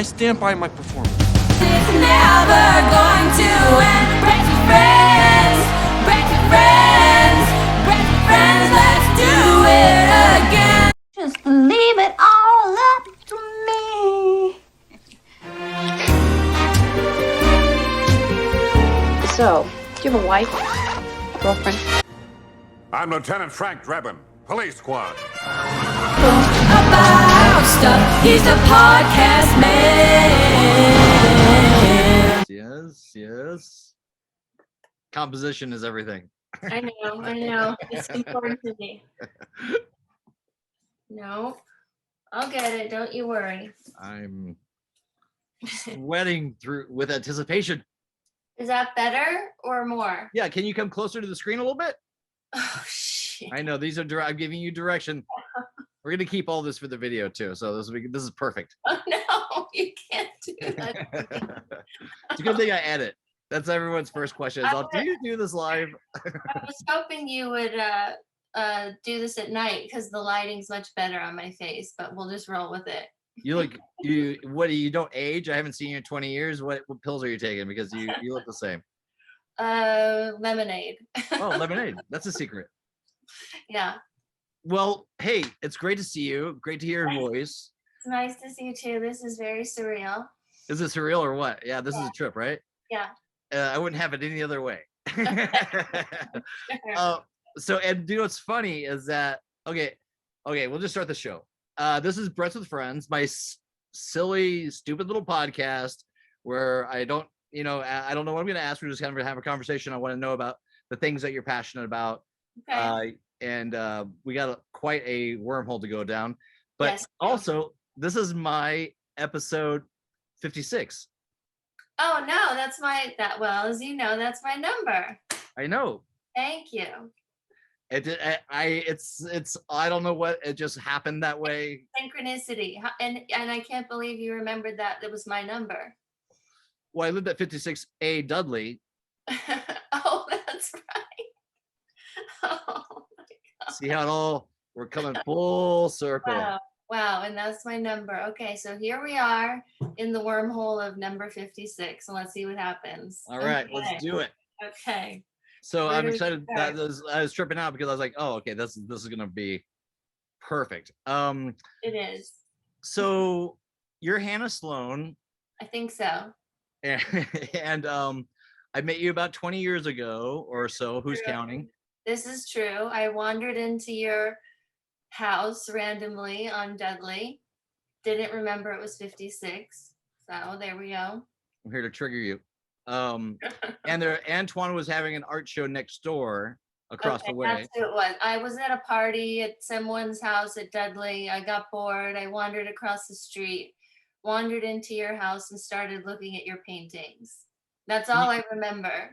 I stand by my performance. It's never going to end. Break your friends, break your friends, break your friends. Let's do it again. Just leave it all up to me. So, do you have a wife? Girlfriend? I'm Lieutenant Frank Drebin, Police Squad. About stuff. He's the podcast man. Yes. Composition is everything. I know. It's important to me. No, I'll get it. Don't you worry. I'm sweating through with anticipation. Is that better or more? Yeah, can you come closer to the screen a little bit? Oh, shit. I know these are I'm giving you direction. We're gonna keep all this for the video too, so this is perfect. Oh, no, you can't do that. It's a good thing I edit. That's everyone's first question. Is, do you do this live? I was hoping you would do this at night because the lighting's much better on my face, but we'll just roll with it. You don't age? I haven't seen you in 20 years. What pills are you taking? Because you look the same. Lemonade. Oh, lemonade. That's a secret. Yeah. Well, hey, it's great to see you. Great to hear your voice. It's nice to see you too. This is very surreal. Is it surreal or what? Yeah, this is a trip, right? Yeah. I wouldn't have it any other way. So, and you know what's funny is that okay, we'll just start the show. This is Brett's with Friends, my silly, stupid little podcast where I don't know what I'm going to ask. We're just kind of have a conversation. I want to know about the things that you're passionate about. Okay. And we got quite a wormhole to go down. But yes, also, this is my episode 56. Oh no, that's as you know, that's my number. I know. Thank you. It's I don't know what, it just happened that way. Synchronicity. And I can't believe you remembered that was my number. Well, I lived at 56A Dudley. Oh, that's right. Oh my God. See how we're coming full circle. Wow, and that's my number. Okay, so here we are in the wormhole of number 56, and let's see what happens. All right, okay. Let's do it. Okay. So I'm excited. I was tripping out because I was like, oh, okay, this is gonna be perfect. It is. So you're Hannah Sloan. I think so. And I met you about 20 years ago or so. Who's counting? This is true. I wandered into your house randomly on Dudley. Didn't remember it was 56. So there we go. I'm here to trigger you. And Antoine was having an art show next door across the way. That's who it was. I was at a party at someone's house at Dudley. I got bored. I wandered across the street, wandered into your house and started looking at your paintings. That's all I remember.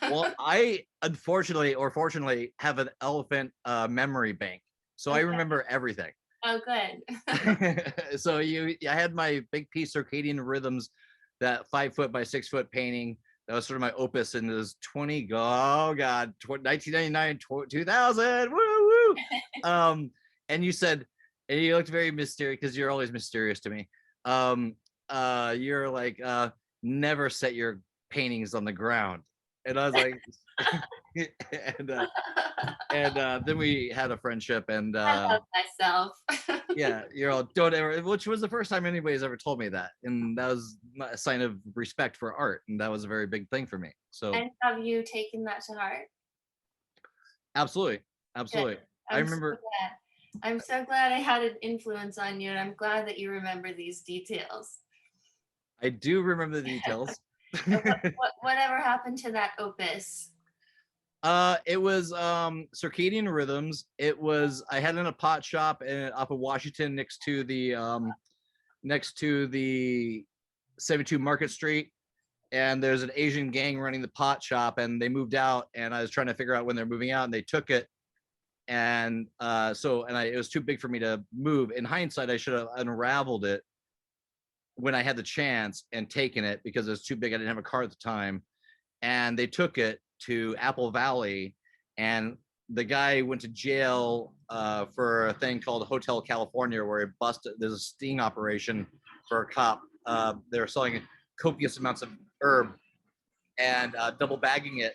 Well, I unfortunately or fortunately have an elephant memory bank. So I remember everything. Oh, good. So I had my big piece, Circadian Rhythms, that 5 foot by 6 foot painting. That was sort of my opus, and it was 1999, 2000. Woo! And you said, and you looked very mysterious because you're always mysterious to me. You're like, never set your paintings on the ground. And I was like, and then we had a friendship, and I love myself. yeah, you're all don't ever, which was the first time anybody's ever told me that, and that was a sign of respect for art, and that was a very big thing for me. So, and have you taken that to heart? Absolutely. Good. I remember. I'm so glad I had an influence on you, and I'm glad that you remember these details. I do remember the details. Whatever happened to that opus? It was Circadian Rhythms. It was, I had it in a pot shop off of Washington next to the 72 Market Street, and there's an Asian gang running the pot shop, and they moved out, and I was trying to figure out when they're moving out, and they took it, and it was too big for me to move. In hindsight, I should have unraveled it when I had the chance and taken it, because it was too big. I didn't have a car at the time, and they took it to Apple Valley, and the guy went to jail for a thing called Hotel California, where he busted. There's a sting operation for a cop they were selling copious amounts of herb and double bagging it,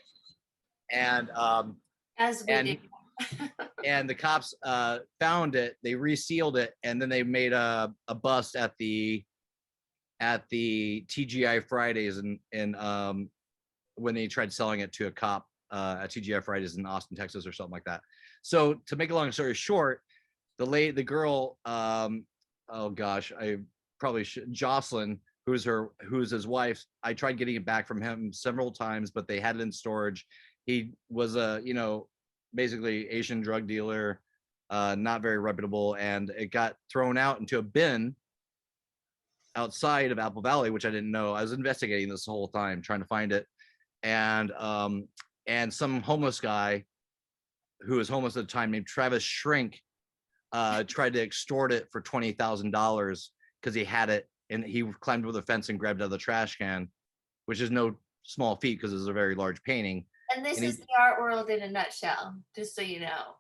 and As we do. and the cops found it. They resealed it, and then they made a bust at the TGI Fridays in when they tried selling it to a cop at TGI Fridays in Austin, Texas, or something like that. So to make a long story short, the girl, oh gosh, I probably should, Jocelyn, who's his wife. I tried getting it back from him several times, but they had it in storage. He was a, basically Asian drug dealer, not very reputable, and it got thrown out into a bin outside of Apple Valley, which I didn't know. I was investigating this whole time, trying to find it, and some homeless guy who was homeless at the time named Travis Shrink tried to extort it for $20,000 because he had it, and he climbed over the fence and grabbed it out of the trash can, which is no small feat because it's a very large painting. And this is the art world in a nutshell, just so you know.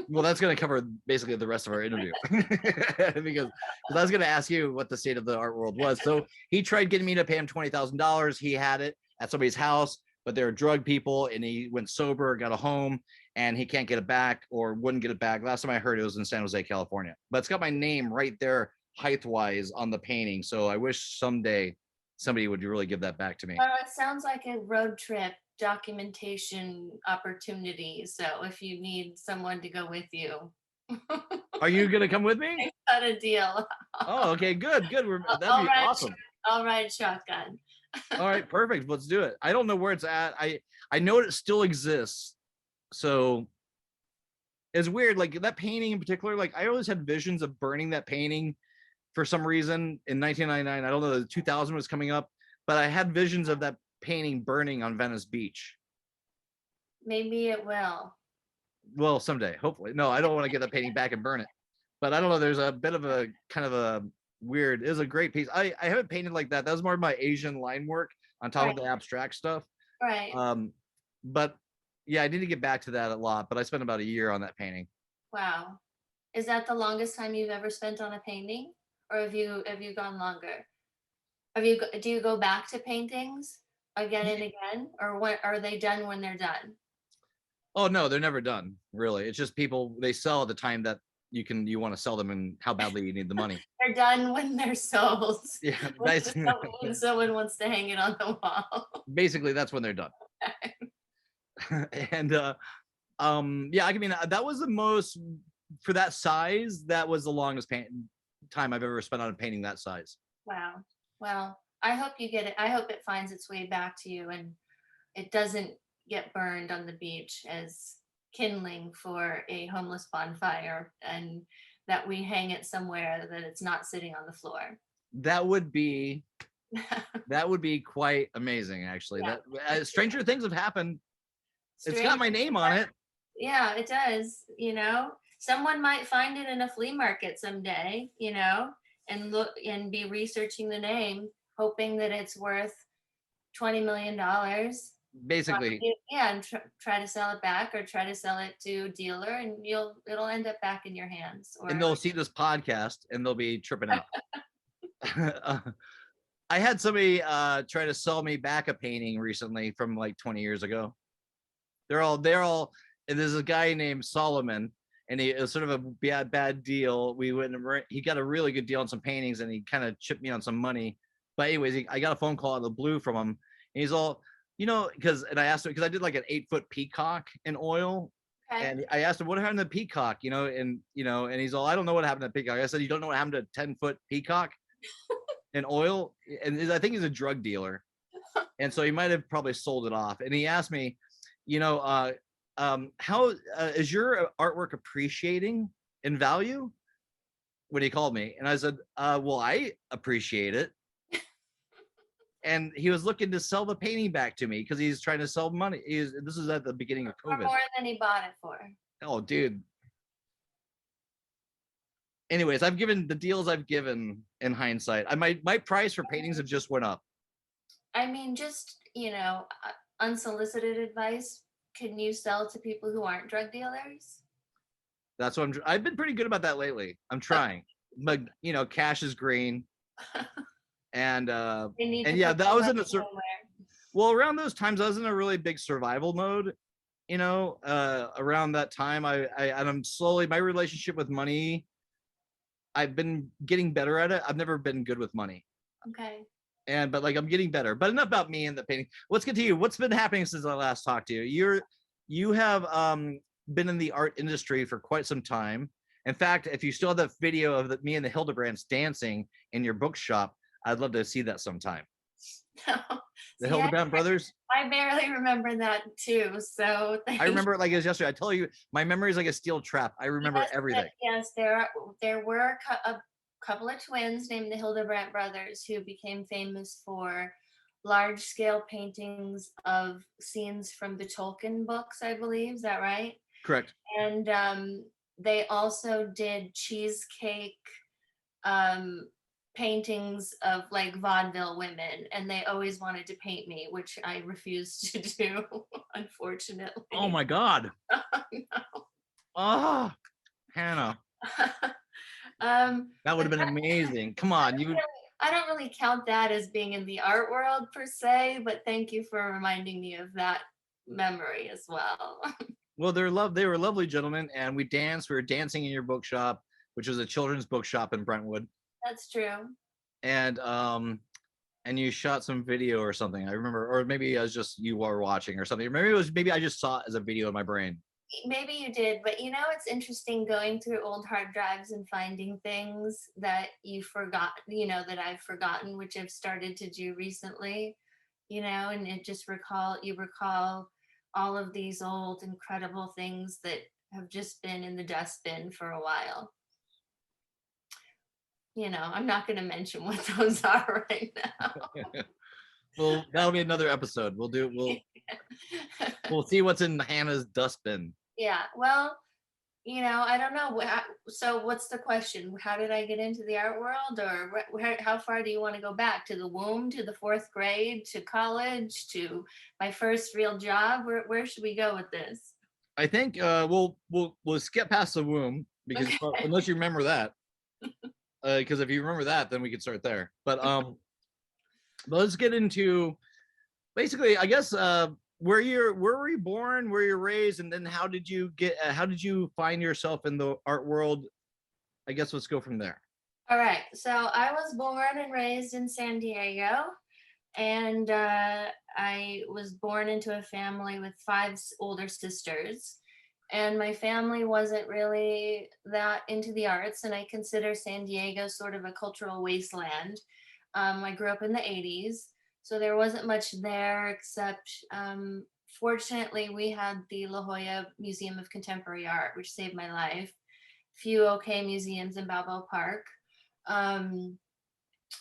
Well, that's going to cover basically the rest of our interview because I was going to ask you what the state of the art world was. So he tried getting me to pay him $20,000. He had it at somebody's house, but they were drug people, and he went sober, got a home, and he can't get it back or wouldn't get it back. Last time I heard, it was in San Jose, California, but it's got my name right there height-wise on the painting. So I wish someday somebody would really give that back to me. It sounds like a road trip documentation opportunity. So if you need someone to go with you. Are you going to come with me? Got a deal. Oh, okay, good. That'd be awesome. I'll ride shotgun. All right, perfect. Let's do it. I don't know where it's at. I know it still exists. So it's weird. Like that painting in particular, like I always had visions of burning that painting for some reason in 1999. I don't know, the 2000 was coming up, but I had visions of that painting burning on Venice Beach. Maybe it will. Well, someday, hopefully. No, I don't want to get that painting back and burn it. But I don't know. There's a bit of a kind of a weird, it was a great piece. I haven't painted like that. That was more of my Asian line work on top of the abstract stuff. Right. But yeah, I need to get back to that a lot, but I spent about a year on that painting. Wow. Is that the longest time you've ever spent on a painting? Or have you gone longer? Do you go back to paintings again and again? Or what are they done when they're done? Oh no, they're never done, really. It's just people, they sell at the time that you want to sell them and how badly you need the money. They're done when they're sold. Yeah, when someone wants to hang it on the wall. Basically, that's when they're done. And yeah, I mean, that was the most, for that size, that was the longest time I've ever spent on a painting that size. Wow. Well, I hope you get it. I hope it finds its way back to you and it doesn't get burned on the beach as kindling for a homeless bonfire, and that we hang it somewhere that it's not sitting on the floor. That would be quite amazing, actually. Yeah. That stranger things have happened. It's got my name on it. Yeah, it does. Someone might find it in a flea market someday, and look and be researching the name, hoping that it's worth $20 million. Basically. Yeah, and try to sell it back or try to sell it to a dealer, and it'll end up back in your hands. And they'll see this podcast and they'll be tripping out. I had somebody try to sell me back a painting recently from like 20 years ago. They're all, and there's a guy named Solomon, and it was sort of a bad deal. We went and he got a really good deal on some paintings, and he kind of chipped me on some money. But anyways, I got a phone call out of the blue from him, and he's all, and I asked him, because I did like an 8-foot peacock in oil. Okay. And I asked him, what happened to the peacock? And he's all, I don't know what happened to the peacock. I said, you don't know what happened to a 10-foot peacock in oil? And I think he's a drug dealer. And so he might have probably sold it off. And he asked me, how is your artwork appreciating in value? When he called me, and I said, well, I appreciate it. And he was looking to sell the painting back to me because he's trying to sell money. This is at the beginning of COVID. For more than he bought it for. Oh, dude. Anyways, I've given the deals I've given in hindsight. My price for paintings have just went up. I mean, just, unsolicited advice. Can you sell to people who aren't drug dealers? That's what I've been pretty good about that lately. I'm trying, but cash is green. And They need and to yeah, put that the was in money a somewhere. well, around those times I was in a really big survival mode, you know. Around that time and I'm slowly, my relationship with money, I've been getting better at it. I've never been good with money. Okay. But like I'm getting better. But enough about me and the painting. Let's get to you. What's been happening since I last talked to you? You have been in the art industry for quite some time. In fact, if you still have that video of me and the Hildebrands dancing in your bookshop, I'd love to see that sometime. The See, Hildebrand brothers. I barely remember that too. So I remember it like it was yesterday. I tell you, my memory is like a steel trap. I remember everything. Yes, there were a couple of twins named the Hildebrandt brothers who became famous for large-scale paintings of scenes from the Tolkien books, I believe. Is that right? Correct. And they also did cheesecake paintings of like vaudeville women, and they always wanted to paint me, which I refused to do, unfortunately. Oh my God. Oh, Hannah. That would have been amazing. Come on, you. I don't really count that as being in the art world per se, but thank you for reminding me of that memory as well. Well, they were lovely gentlemen, and we danced. We were dancing in your bookshop, which was a children's bookshop in Brentwood. That's true. And you shot some video or something. I remember, or maybe it was just you were watching or something. Maybe I just saw it as a video in my brain. Maybe you did, but you know, it's interesting going through old hard drives and finding things that you forgot, you know, that I've forgotten, which I've started to do recently, you know, and it just you recall all of these old incredible things that have just been in the dustbin for a while. You know, I'm not going to mention what those are right now. Well, that'll be another episode. We'll see what's in Hannah's dustbin. Yeah, well, you know, I don't know. So what's the question? How did I get into the art world, or how far do you want to go back? To the womb, to the fourth grade, to college, to my first real job? Where should we go with this? I think we'll skip past the womb because unless you remember that, because if you remember that, then we could start there. But let's get into basically, I guess, where were you born, where you're raised, and then how did you find yourself in the art world? I guess let's go from there. All right. So I was born and raised in San Diego, and I was born into a family with 5 older sisters. And my family wasn't really that into the arts, and I consider San Diego sort of a cultural wasteland. I grew up in the 80s, so there wasn't much there except, fortunately, we had the La Jolla Museum of Contemporary Art, which saved my life. Few okay museums in Balboa Park. And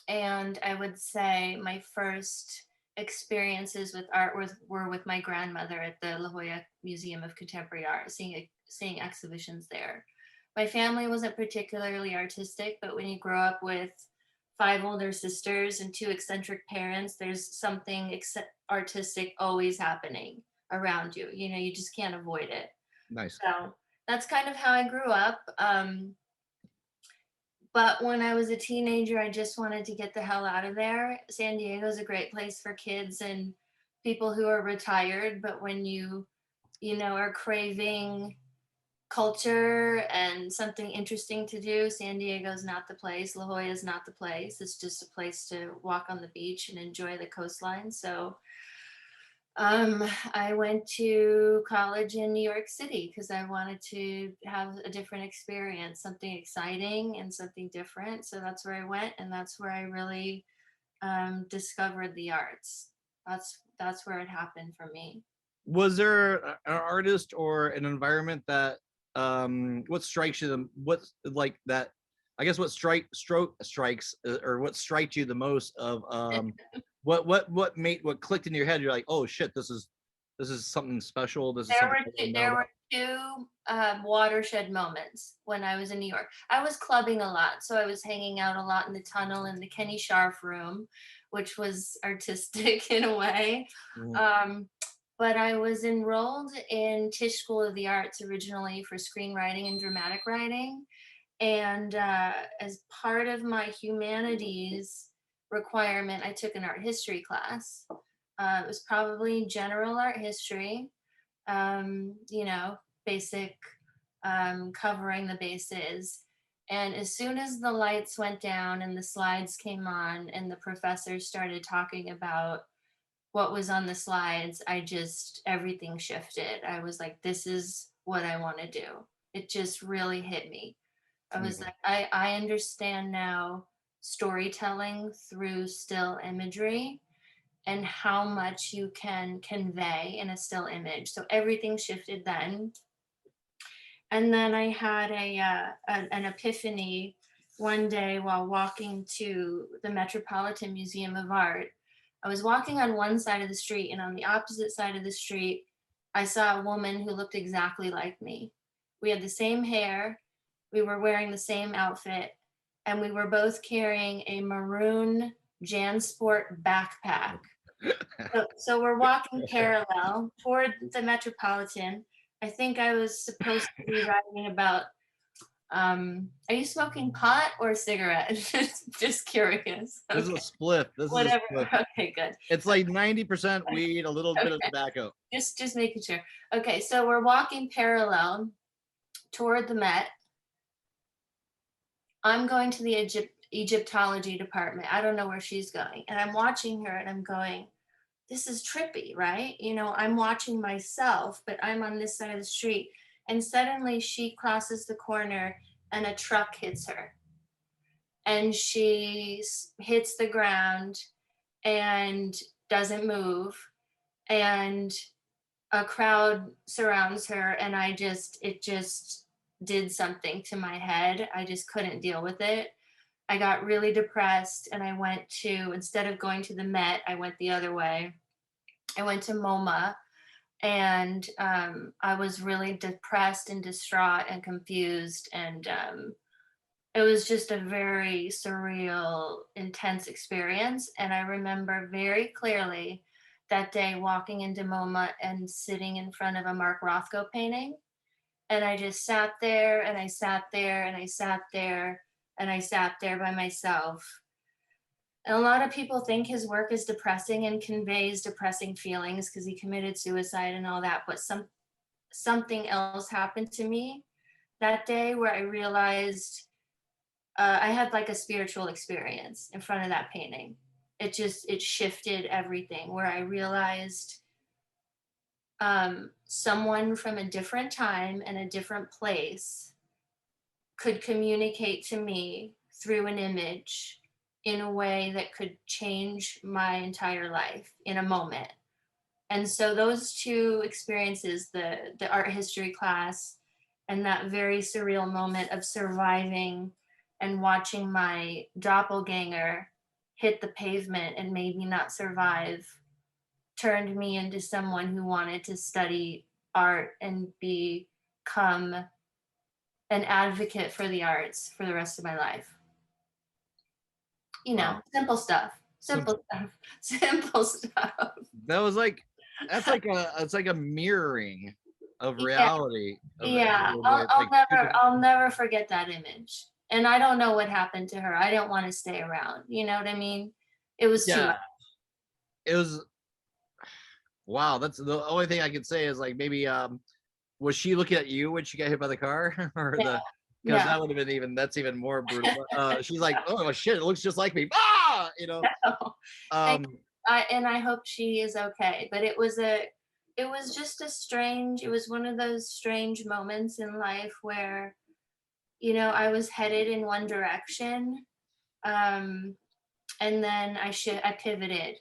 I would say my first experiences with art were with my grandmother at the La Jolla Museum of Contemporary Art, seeing exhibitions there. My family wasn't particularly artistic, but when you grow up with 5 older sisters and 2 eccentric parents, there's something artistic always happening around you. You know, you just can't avoid it. Nice. So that's kind of how I grew up. But when I was a teenager, I just wanted to get the hell out of there. San Diego is a great place for kids and people who are retired, but when you know, are craving culture and something interesting to do, San Diego's not the place. La Jolla is not the place. It's just a place to walk on the beach and enjoy the coastline. So I went to college in New York City because I wanted to have a different experience, something exciting and something different. So that's where I went, and that's where I really discovered the arts. That's where it happened for me. Was there an artist or an environment that what strikes you what's like that, I guess what strikes or what strikes you the most of what clicked in your head? You're like, oh shit, this is something special. There were 2 watershed moments when I was in New York. I was clubbing a lot, so I was hanging out a lot in the tunnel in the Kenny Scharf room, which was artistic in a way. But I was enrolled in Tisch School of the Arts originally for screenwriting and dramatic writing. And as part of my humanities requirement, I took an art history class. It was probably general art history, you know, basic, covering the bases. And as soon as the lights went down and the slides came on and the professor started talking about what was on the slides, everything shifted. I was like, this is what I want to do. It just really hit me. I was like, I understand now storytelling through still imagery and how much you can convey in a still image. So everything shifted then. And then I had an epiphany one day while walking to the Metropolitan Museum of Art. I was walking on one side of the street, and on the opposite side of the street, I saw a woman who looked exactly like me. We had the same hair, we were wearing the same outfit, and we were both carrying a maroon JanSport backpack. So we're walking parallel toward the Metropolitan. I think I was supposed to be writing about, are you smoking pot or a cigarette? Just curious. This is a spliff. This Whatever. is a spliff. Okay, good. It's like 90% weed, a little bit of tobacco. Just making sure. Okay, so we're walking parallel toward the Met. I'm going to the Egyptology department. I don't know where she's going. And I'm watching her and I'm going, this is trippy, right? You know, I'm watching myself, but I'm on this side of the street. And suddenly she crosses the corner and a truck hits her. And she hits the ground and doesn't move. And a crowd surrounds her. And it just did something to my head. I just couldn't deal with it. I got really depressed and I went to, instead of going to the Met, I went the other way. I went to MoMA and I was really depressed and distraught and confused. And it was just a very surreal, intense experience. And I remember very clearly that day walking into MoMA and sitting in front of a Mark Rothko painting. And I just sat there and I sat there and I sat there and I sat there by myself. And a lot of people think his work is depressing and conveys depressing feelings because he committed suicide and all that. But something else happened to me that day where I realized I had like a spiritual experience in front of that painting. It shifted everything, where I realized someone from a different time and a different place could communicate to me through an image in a way that could change my entire life in a moment. And so those two experiences, the art history class and that very surreal moment of surviving and watching my doppelganger hit the pavement and made me not survive, turned me into someone who wanted to study art and become an advocate for the arts for the rest of my life. You know, Wow. simple stuff. Simple stuff. That was like, it's like a mirroring of reality. Yeah, I'll never forget that image. And I don't know what happened to her. I didn't want to stay around. You know what I mean? It was too much. It was, wow. That's the only thing I could say is like, maybe, was she looking at you when she got hit by the car or because that would have been that's even more brutal. She's like, oh shit, it looks just like me. Ah, you know. And I hope she is okay. But it was just it was one of those strange moments in life where, you know, I was headed in one direction. And then I pivoted.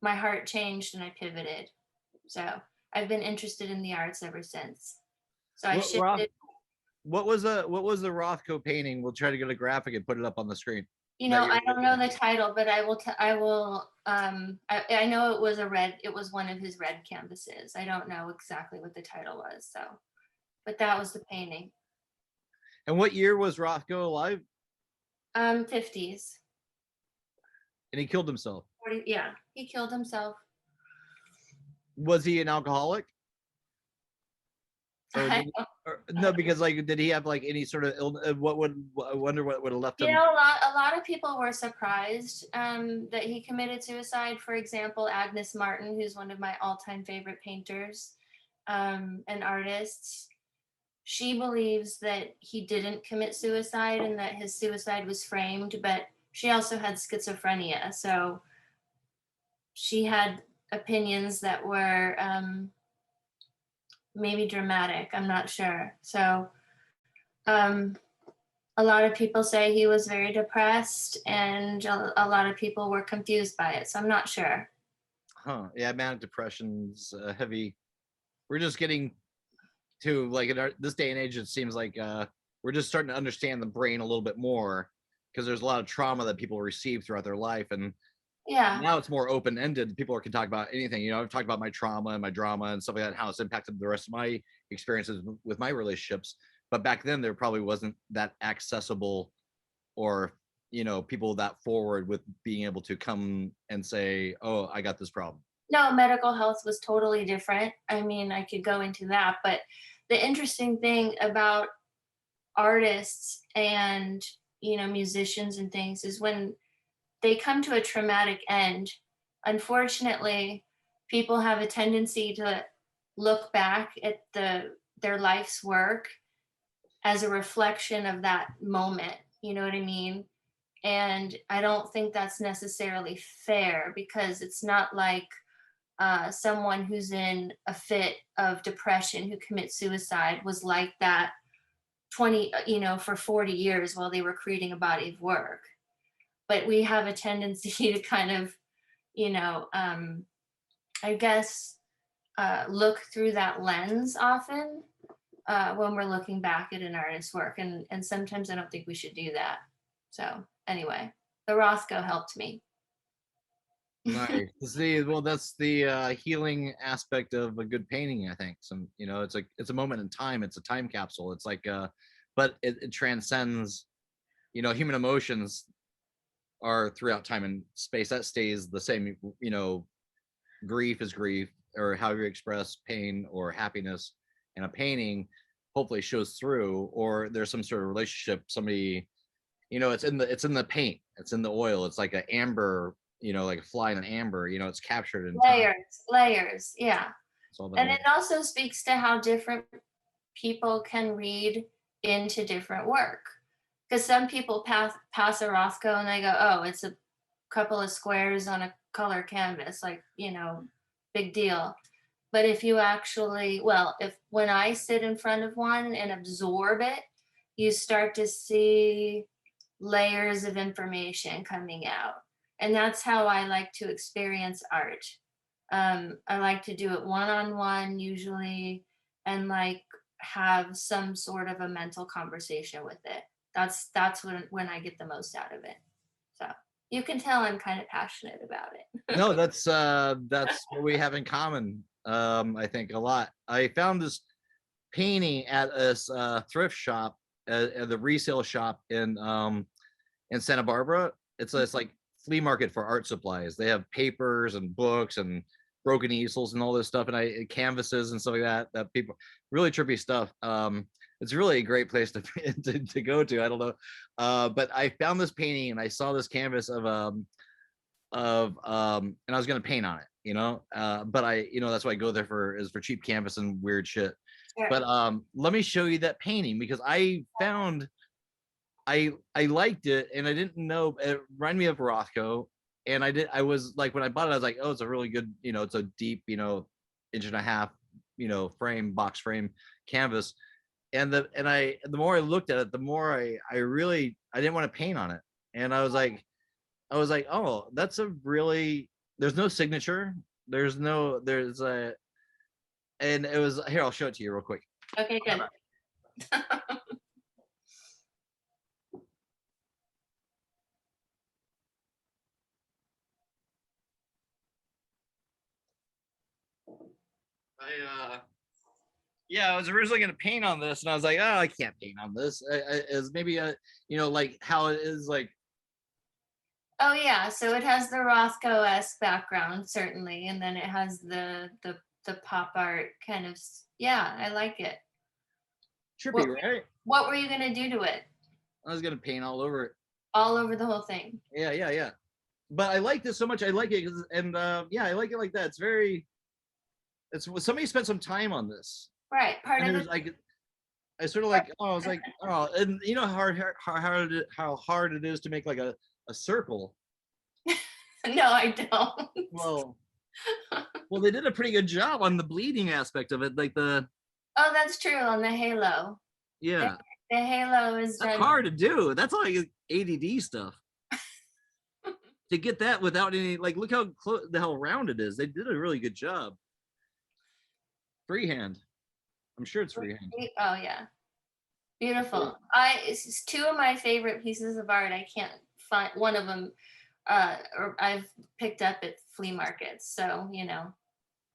My heart changed and I pivoted. So I've been interested in the arts ever since. So I shifted. What was the Rothko painting? We'll try to get a graphic and put it up on the screen. You know, I don't know the title, but I will. I know it was one of his red canvases. I don't know exactly what the title was. So, but that was the painting. And what year was Rothko alive? 50s. And he killed himself. 40, yeah, he killed himself. Was he an alcoholic? Or, I no, because like, did he have like any sort of I wonder what would have left You him. know, a lot of people were surprised that he committed suicide. For example, Agnes Martin, who's one of my all-time favorite painters and artists, she believes that he didn't commit suicide and that his suicide was framed, but she also had schizophrenia. So she had opinions that were maybe dramatic. I'm not sure. So a lot of people say he was very depressed, and a lot of people were confused by it. So I'm not sure. Huh? Yeah, manic depression's heavy. We're just getting to like in this day and age. It seems like we're just starting to understand the brain a little bit more because there's a lot of trauma that people receive throughout their life, and Yeah. now it's more open-ended. People can talk about anything. You know, I've talked about my trauma and my drama and stuff like that, and how it's impacted the rest of my experiences with my relationships. But back then, there probably wasn't that accessible, or people that forward with being able to come and say, "Oh, I got this problem." No, medical health was totally different. I mean, I could go into that, but the interesting thing about artists and musicians and things is when they come to a traumatic end, unfortunately, people have a tendency to look back at their life's work as a reflection of that moment. You know what I mean? And I don't think that's necessarily fair, because it's not like someone who's in a fit of depression who commits suicide was like that for 40 years while they were creating a body of work. But we have a tendency to kind of, I guess, look through that lens often when we're looking back at an artist's work. And sometimes I don't think we should do that. So anyway, the Rothko helped me. Nice. See, well, that's the healing aspect of a good painting, I think. It's a moment in time. It's a time capsule. It's like, but it transcends. Human emotions are throughout time and space. That stays the same. Grief is grief, or how you express pain or happiness in a painting, hopefully shows through. Or there's some sort of relationship. Somebody, it's in the paint. It's in the oil. It's like an amber. Like a fly in an amber, it's captured in time. Layers, yeah. And layers. it also speaks to how different people can read into different work. Because some people pass a Rothko and they go, oh, it's a couple of squares on a color canvas, like, big deal. But if you actually, when I sit in front of one and absorb it, you start to see layers of information coming out. And that's how I like to experience art. I like to do it one-on-one usually, and like have some sort of a mental conversation with it. That's when I get the most out of it. So you can tell I'm kind of passionate about it. No, that's what we have in common. I think a lot. I found this painting at this thrift shop, at the resale shop in Santa Barbara. It's like flea market for art supplies. They have papers and books and broken easels and all this stuff, and canvases and stuff like that people, really trippy stuff. It's really a great place to go to. I don't know, but I found this painting and I saw this canvas of and I was gonna paint on it, but that's why I go there for cheap canvas and weird shit. Sure. But let me show you that painting, because I found I liked it, and I didn't know it reminded me of Rothko. And I was like, when I bought it, I was like, oh, it's a really good, it's a deep, 1.5 inch, box frame canvas. And the more I looked at it, the more I really, I didn't want to paint on it. And I was like, oh, that's there's no signature. And it was, here, I'll show it to you real quick. Okay, good. I was originally going to paint on this, and I was like, oh, I can't paint on this. As maybe like how it is, like. Oh yeah, so it has the Rothko-esque background, certainly, and then it has the pop art kind of. Yeah, I like it. Trippy, right? What were you gonna do to it? I was gonna paint all over it. All over the whole thing. Yeah. But I like this so much. I like it, and yeah, I like it like that. It's very. It's somebody spent some time on this. Right. Part And of there's it. like, I sort of like, oh, I was like, oh, and you know how hard it is to make like a circle. No, I don't. Well, they did a pretty good job on the bleeding aspect of it, like the. Oh, that's true on the halo. Yeah, The halo is that's done. hard to do. That's all like ADD stuff. To get that without any, like, look how close the hell round it is. They did a really good job. Freehand. I'm sure it's freehand. Oh yeah, beautiful. It's two of my favorite pieces of art. I can't find one of them. Or I've picked up at flea markets. So you know,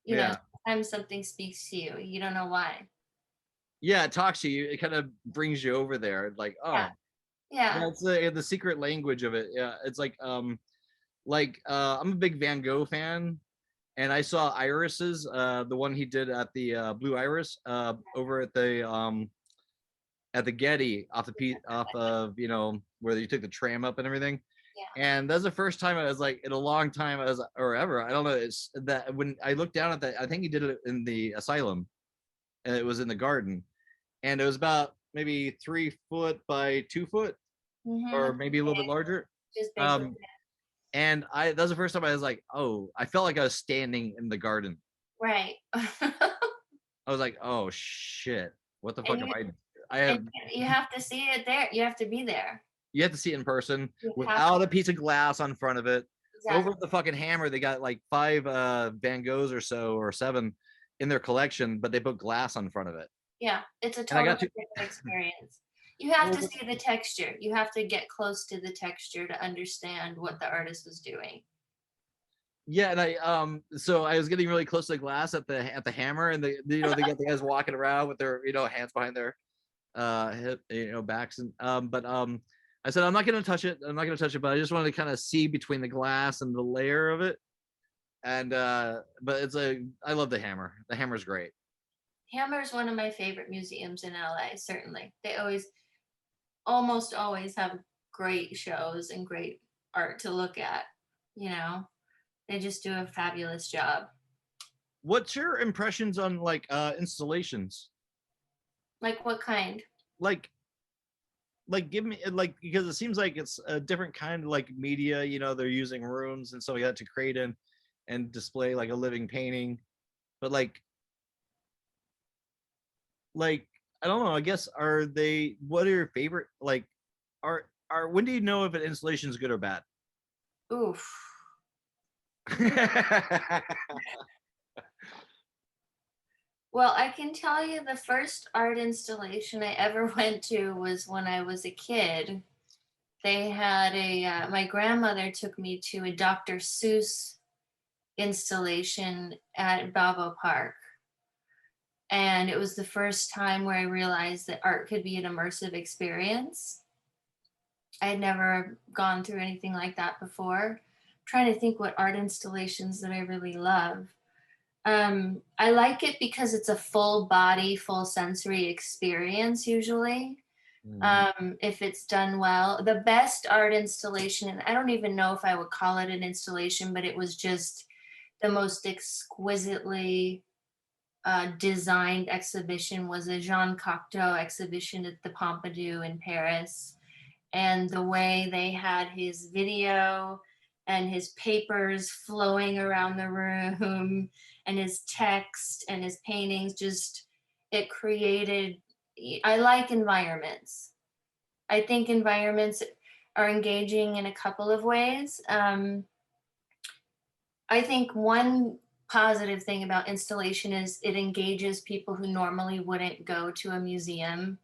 sometimes something speaks to you. You don't know why. Yeah, it talks to you. It kind of brings you over there. Like, oh, yeah. That's the secret language of it. Yeah, it's like I'm a big Van Gogh fan, and I saw Irises, the one he did at the Blue Iris, over at the Getty off of where you took the tram up and everything. Yeah. And that's the first time I was like, in a long time, or ever, I don't know. It's that when I looked down at that, I think he did it in the asylum, and it was in the garden, and it was about maybe 3 foot by 2 foot, or maybe a little bit larger. Just big. And that was the first time I was like, oh, I felt like I was standing in the garden. Right. I was like, oh shit, what the fuck am I? You have to see it there. You have to be there. You have to see it in person without a piece of glass on front of it. Exactly. Over the fucking hammer, they got like 5 Van Goghs or so, or 7 in their collection, but they put glass on front of it. Yeah, it's a totally different experience. You have to see the texture. You have to get close to the texture to understand what the artist was doing. Yeah, and so I was getting really close to the glass at the hammer, and they get the guys walking around with their hands behind their hip, backs, and but I said I'm not gonna touch it. But I just wanted to kind of see between the glass and the layer of it. And but I love the hammer. The hammer's great. Hammer is one of my favorite museums in LA. Certainly, they almost always have great shows and great art to look at. They just do a fabulous job. What's your impressions on like installations? Like what kind? Like give me, like, because it seems like it's a different kind of like media. They're using rooms and stuff like that to create and display like a living painting, but like I don't know, I guess, what are your favorite, like, are when do you know if an installation is good or bad? Oof. Well, I can tell you the first art installation I ever went to was when I was a kid. They had my grandmother took me to a Dr. Seuss installation at Balboa Park. And it was the first time where I realized that art could be an immersive experience. I had never gone through anything like that before. I'm trying to think what art installations that I really love. I like it because it's a full body, full sensory experience usually. If it's done well. The best art installation, and I don't even know if I would call it an installation, but it was just the most exquisitely designed exhibition, was a Jean Cocteau exhibition at the Pompidou in Paris. And the way they had his video and his papers flowing around the room and his text and his paintings, it created, I like environments. I think environments are engaging in a couple of ways. I think one positive thing about installation is it engages people who normally wouldn't go to a museum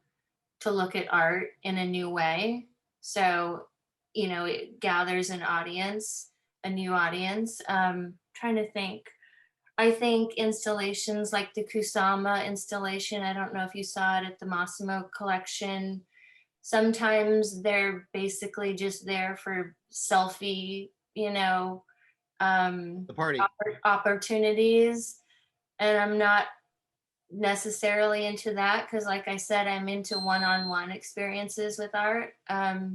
to look at art in a new way. So, it gathers an audience, a new audience. Trying to think. I think installations like the Kusama installation, I don't know if you saw it at the Massimo collection. Sometimes they're basically just there for selfie, the party opportunities. And I'm not necessarily into that because, like I said, I'm into one-on-one experiences with art. But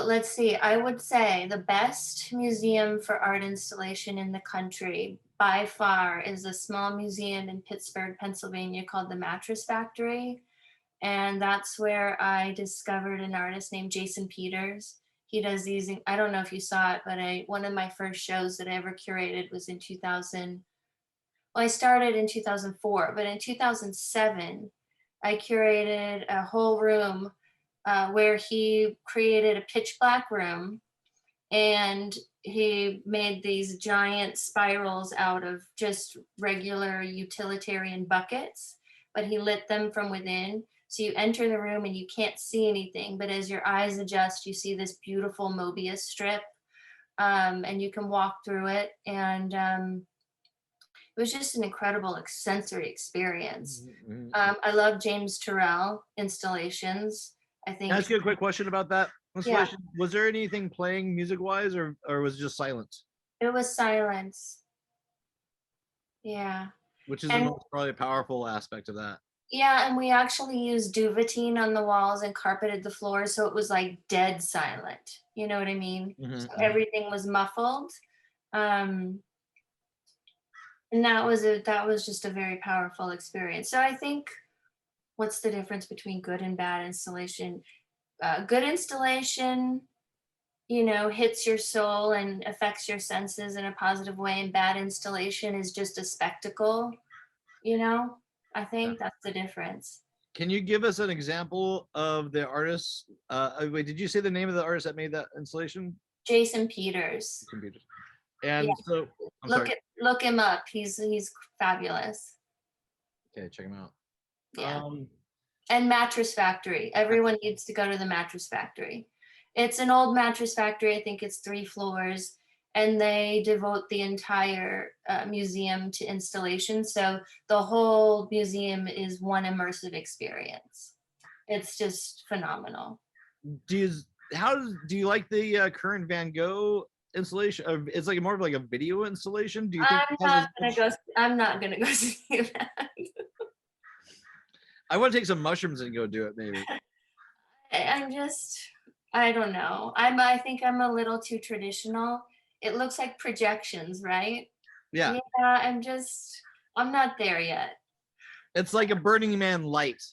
let's see, I would say the best museum for art installation in the country by far is a small museum in Pittsburgh, Pennsylvania called the Mattress Factory. And that's where I discovered an artist named Jason Peters. He does these, I don't know if you saw it, but one of my first shows that I ever curated was in 2000. Well, I started in 2004, but in 2007, I curated a whole room where he created a pitch black room, and he made these giant spirals out of just regular utilitarian buckets, but he lit them from within. So you enter the room and you can't see anything, but as your eyes adjust, you see this beautiful Mobius strip, and you can walk through it. And it was just an incredible sensory experience. I love James Turrell installations. I think. Can I ask you a quick question about that Yeah, installation? Was there anything playing music wise, or was it just silence? it was silence. Yeah. Which is the And most probably powerful aspect of that. yeah, and we actually used duvetine on the walls and carpeted the floor, so it was like dead silent. You know what I mean? So everything was muffled. Um, and that was just a very powerful experience. So I think, what's the difference between good and bad installation? Good installation, hits your soul and affects your senses in a positive way, and bad installation is just a spectacle, I think that's the difference. Can you give us an example of the artist? Wait, did you say the name of the artist that made that installation? Jason Peters. And Yeah. so, I'm sorry. Look him up. He's fabulous. Okay, check him out. Yeah. And Mattress Factory. Everyone needs to go to the Mattress Factory. It's an old mattress factory. I think it's 3 floors, and they devote the entire museum to installation. So the whole museum is one immersive experience. It's just phenomenal. Do you like the current Van Gogh installation? It's like more of like a video installation. Do you think I'm not gonna go see that. I want to take some mushrooms and go do it, maybe. I don't know. I think I'm a little too traditional. It looks like projections, right? Yeah. Yeah, I'm not there yet. It's like a Burning Man light.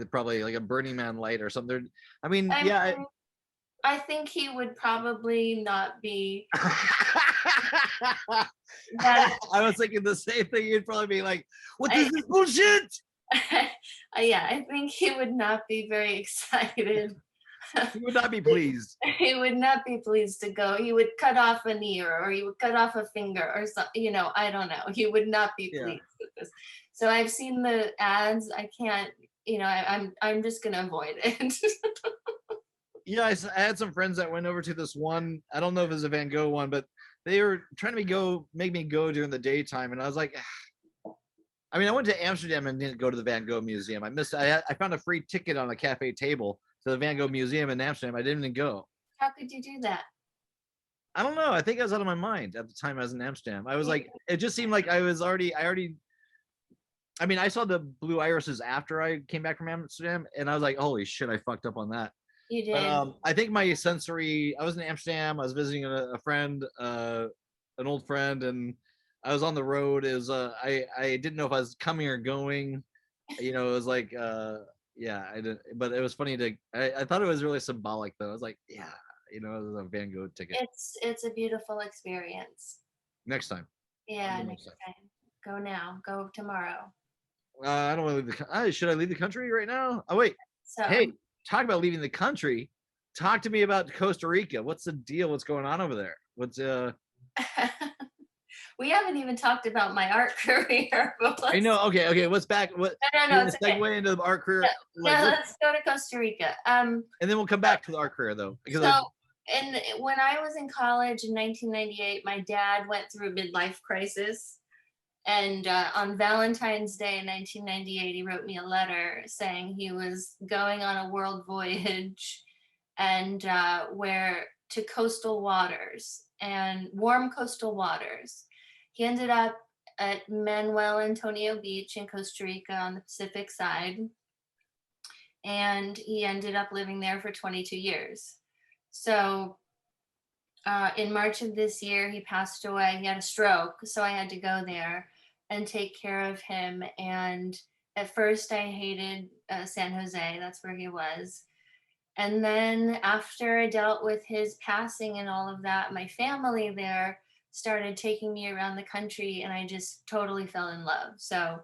Probably like a Burning Man light or something. I mean, yeah. I think he would probably not be. I was thinking the same thing. You'd probably be like, "What is this bullshit?" Yeah, I think he would not be very excited. He would not be pleased. He would not be pleased to go. He would cut off an ear, or he would cut off a finger, or something. I don't know. He would not be pleased with this. So I've seen the ads. I can't. I'm just gonna avoid it. Yeah, I had some friends that went over to this one. I don't know if it's a Van Gogh one, but they were trying to make me go during the daytime, and I was like, I mean, I went to Amsterdam and didn't go to the Van Gogh Museum. I found a free ticket on a cafe table to the Van Gogh Museum in Amsterdam. I didn't even go. How could you do that? I don't know. I think I was out of my mind at the time I was in Amsterdam. I was like, it just seemed like I mean, I saw the blue irises after I came back from Amsterdam, and I was like, holy shit, I fucked up on that. You did. But I think my sensory, I was in Amsterdam, I was visiting a friend, an old friend, and I was on the road. It was I didn't know if I was coming or going. It was like yeah, I didn't, but it was funny I thought it was really symbolic though. I was like, yeah, it was a Van Gogh ticket. It's a beautiful experience. Next time. Yeah, next time. Go now. Go tomorrow. I don't want to leave should I leave the country right now? Oh wait. So hey, talk about leaving the country. Talk to me about Costa Rica. What's the deal? What's going on over there? What's we haven't even talked about my art career. I know. Okay. What's back? What? No. It's segue okay. into the art career. Let's go to Costa Rica. And then we'll come back to the art career though. And when I was in college in 1998, my dad went through a midlife crisis. And on Valentine's Day in 1998, he wrote me a letter saying he was going on a world voyage and to coastal waters and warm coastal waters. He ended up at Manuel Antonio Beach in Costa Rica on the Pacific side. And he ended up living there for 22 years. So in March of this year, he passed away. He had a stroke. So I had to go there and take care of him. And at first, I hated San Jose. That's where he was. And then after I dealt with his passing and all of that, my family there started taking me around the country, and I just totally fell in love. So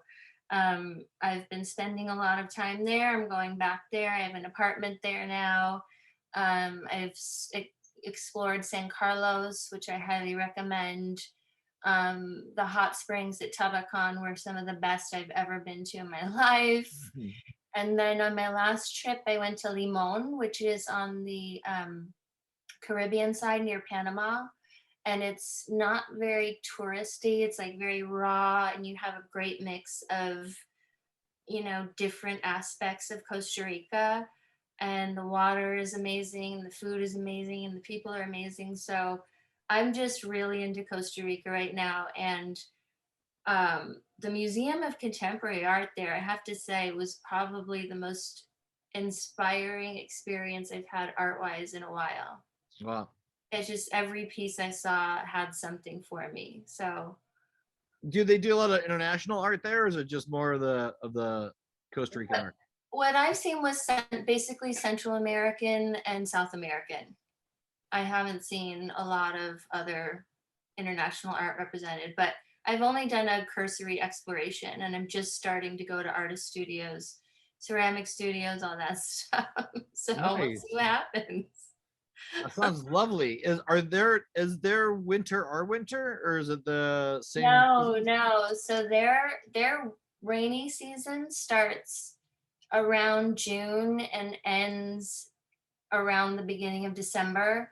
I've been spending a lot of time there. I'm going back there. I have an apartment there now. I've explored San Carlos, which I highly recommend. The hot springs at Tabacan were some of the best I've ever been to in my life. And then on my last trip, I went to Limon, which is on the Caribbean side near Panama. And it's not very touristy. It's like very raw, and you have a great mix of, different aspects of Costa Rica. And the water is amazing, and the food is amazing, and the people are amazing. So I'm just really into Costa Rica right now. And the Museum of Contemporary Art there, I have to say, was probably the most inspiring experience I've had art-wise in a while. Wow. It's just every piece I saw had something for me. So Do they do a lot of international art there, or is it just more of the Costa Rican art? what I've seen was basically Central American and South American. I haven't seen a lot of other international art represented, but I've only done a cursory exploration, and I'm just starting to go to artist studios, ceramic studios, all that stuff. So we'll Nice. see what happens. That sounds lovely. Is there winter our winter, or is it the same? No. So their rainy season starts around June and ends around the beginning of December,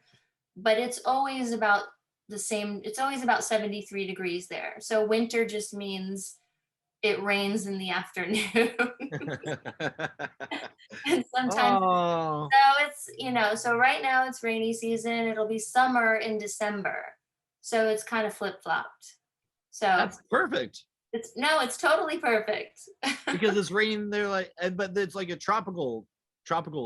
but it's always about the same. It's always about 73 degrees there. So winter just means it rains in the afternoon. And sometimes Oh, so it's so right now it's rainy season. It'll be summer in December. So it's kind of flip-flopped. So that's perfect it's totally perfect. because it's raining there, but it's like a tropical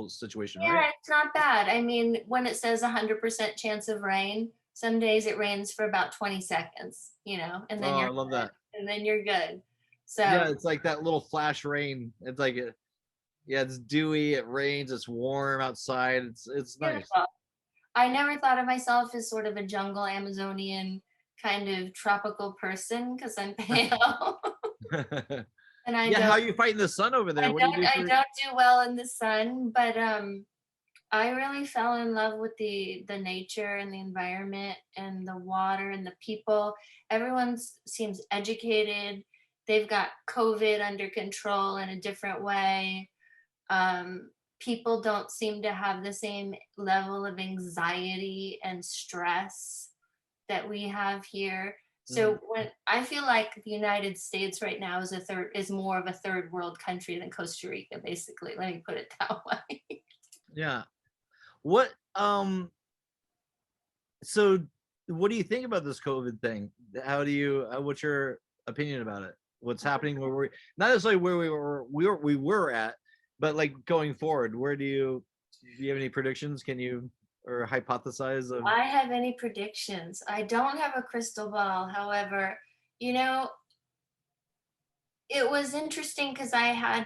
situation, Yeah, right? it's not bad. I mean, when it says 100% chance of rain, some days it rains for about 20 seconds, and then Oh, you're I love good. that. And then you're good. So Yeah, it's like that little flash rain. It's like it's dewy, it rains, it's warm outside. It's nice. beautiful. I never thought of myself as sort of a jungle Amazonian kind of tropical person because I'm pale. And Yeah, how are you fighting the sun over there? What do you do I for don't do well in the sun, but I really fell in love with the nature and the environment and the water and the people. Everyone seems educated. They've got COVID under control in a different way. People don't seem to have the same level of anxiety and stress that we have here. So when I feel like the United States right now is more of a third world country than Costa Rica, basically. Let me put it that way. Yeah. What so what do you think about this COVID thing? What's your opinion about it? What's happening where we not necessarily where we were at, but like going forward, where do you have any predictions? Can you or hypothesize of I have any predictions. I don't have a crystal ball. However, it was interesting because I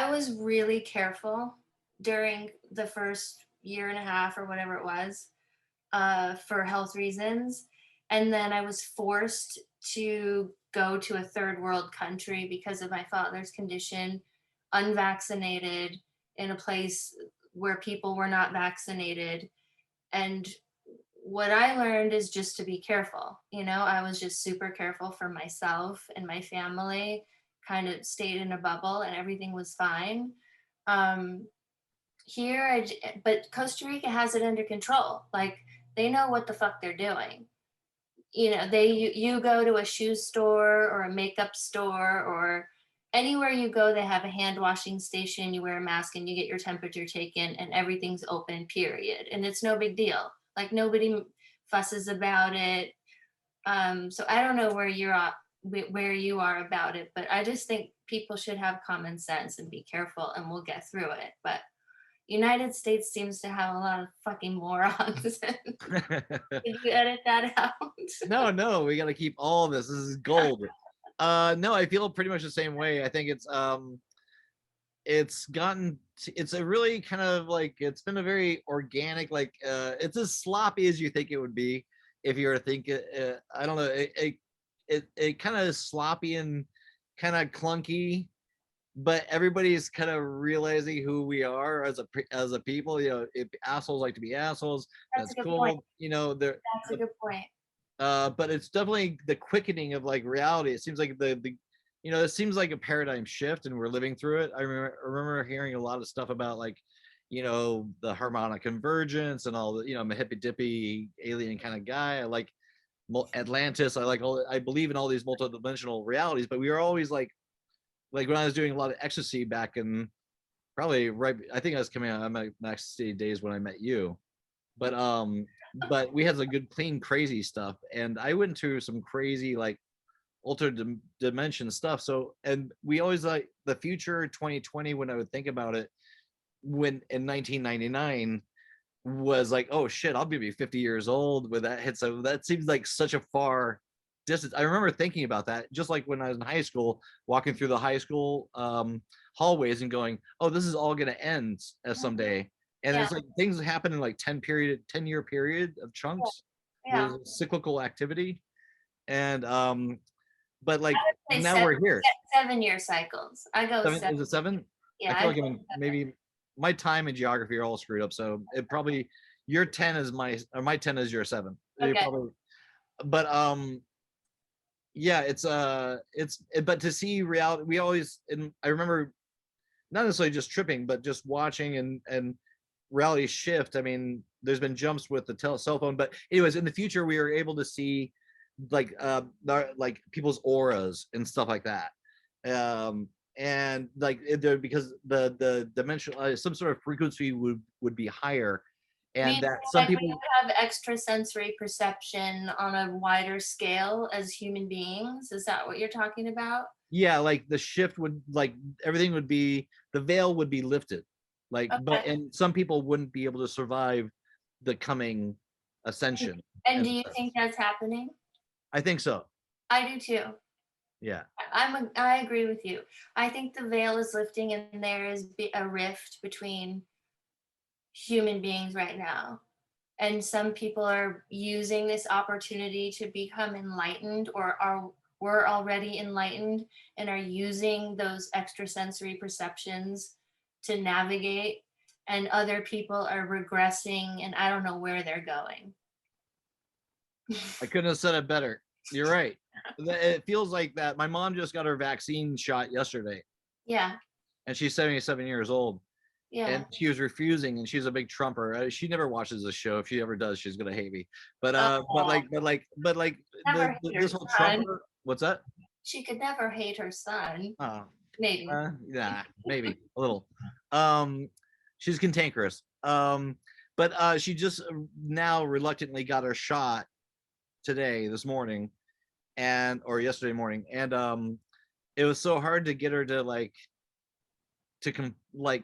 was really careful during the first year and a half or whatever it was for health reasons. And then I was forced to go to a third world country because of my father's condition, unvaccinated, in a place where people were not vaccinated. And what I learned is just to be careful. I was just super careful for myself and my family, kind of stayed in a bubble, and everything was fine. But Costa Rica has it under control. Like, they know what the fuck they're doing. You go to a shoe store or a makeup store or anywhere you go, they have a hand washing station. You wear a mask and you get your temperature taken, and everything's open, period. And it's no big deal. Like, nobody fusses about it. So I don't know where you're at, where you are about it, but I just think people should have common sense and be careful, and we'll get through it. But United States seems to have a lot of fucking morons. Did you edit that out? No, we got to keep all this. This is gold. No, I feel pretty much the same way. I think it's a really kind of like, it's been a very organic, like it's as sloppy as you think it would be if you were thinking. I don't know. It kind of is sloppy and kind of clunky, but everybody's kind of realizing who we are as a people. You know, if assholes like to be assholes, That's that's a good cool. point. You know, they're That's a good point. but it's definitely the quickening of like reality. It seems like you know, it seems like a paradigm shift, and we're living through it. I remember hearing a lot of stuff about like, you know, the harmonic convergence and all the, you know, I'm a hippy dippy alien kind of guy. I like Atlantis. I believe in all these multidimensional realities, but we were always like when I was doing a lot of ecstasy back in probably right, I think I was coming out of my ecstasy days when I met you. But we had some good clean crazy stuff, and I went to some crazy like dimension stuff. So, and we always like the future 2020, when I would think about it, when in 1999 was like, oh shit, I'll be 50 years old when that hits. So that seems like such a far distance. I remember thinking about that just like when I was in high school, walking through the high school hallways and going, oh, this is all going to end someday. And Yeah. it's like things happen in like 10-year period of chunks. Yeah. There's cyclical activity. And but like Say now we're here. 7-year cycles. I go Is it 7? Yeah. I feel like I'm maybe my time and geography are all screwed up. So it probably your 10 is my 10 is your 7. Okay. Probably, but yeah, but to see reality, we always, and I remember not necessarily just tripping, but just watching and reality shift. I mean, there's been jumps with the cell phone, but anyways, in the future we were able to see like people's auras and stuff like that, and like because the dimension, some sort of frequency would be higher, and that some like people we have extrasensory perception on a wider scale as human beings. Is that what you're talking about? yeah, like the shift would, like everything would be, the veil would be lifted, like but and some people wouldn't be able to survive the coming ascension. And do you think that's happening? I think so. I do too. Yeah. I agree with you. I think the veil is lifting, and there is a rift between human beings right now. And some people are using this opportunity to become enlightened, or were already enlightened and are using those extrasensory perceptions to navigate. And other people are regressing, and I don't know where they're going. I couldn't have said it better. You're right. It feels like that. My mom just got her vaccine shot yesterday. Yeah. And she's 77 years old. Yeah. And she was refusing, and she's a big Trumper. She never watches the show. If she ever does, she's gonna hate me. But this whole Trumper. What's that? She could never hate her son. Oh, maybe. Yeah, maybe a little. She's cantankerous. But she just now reluctantly got her shot this morning, or yesterday morning, and it was so hard to get her to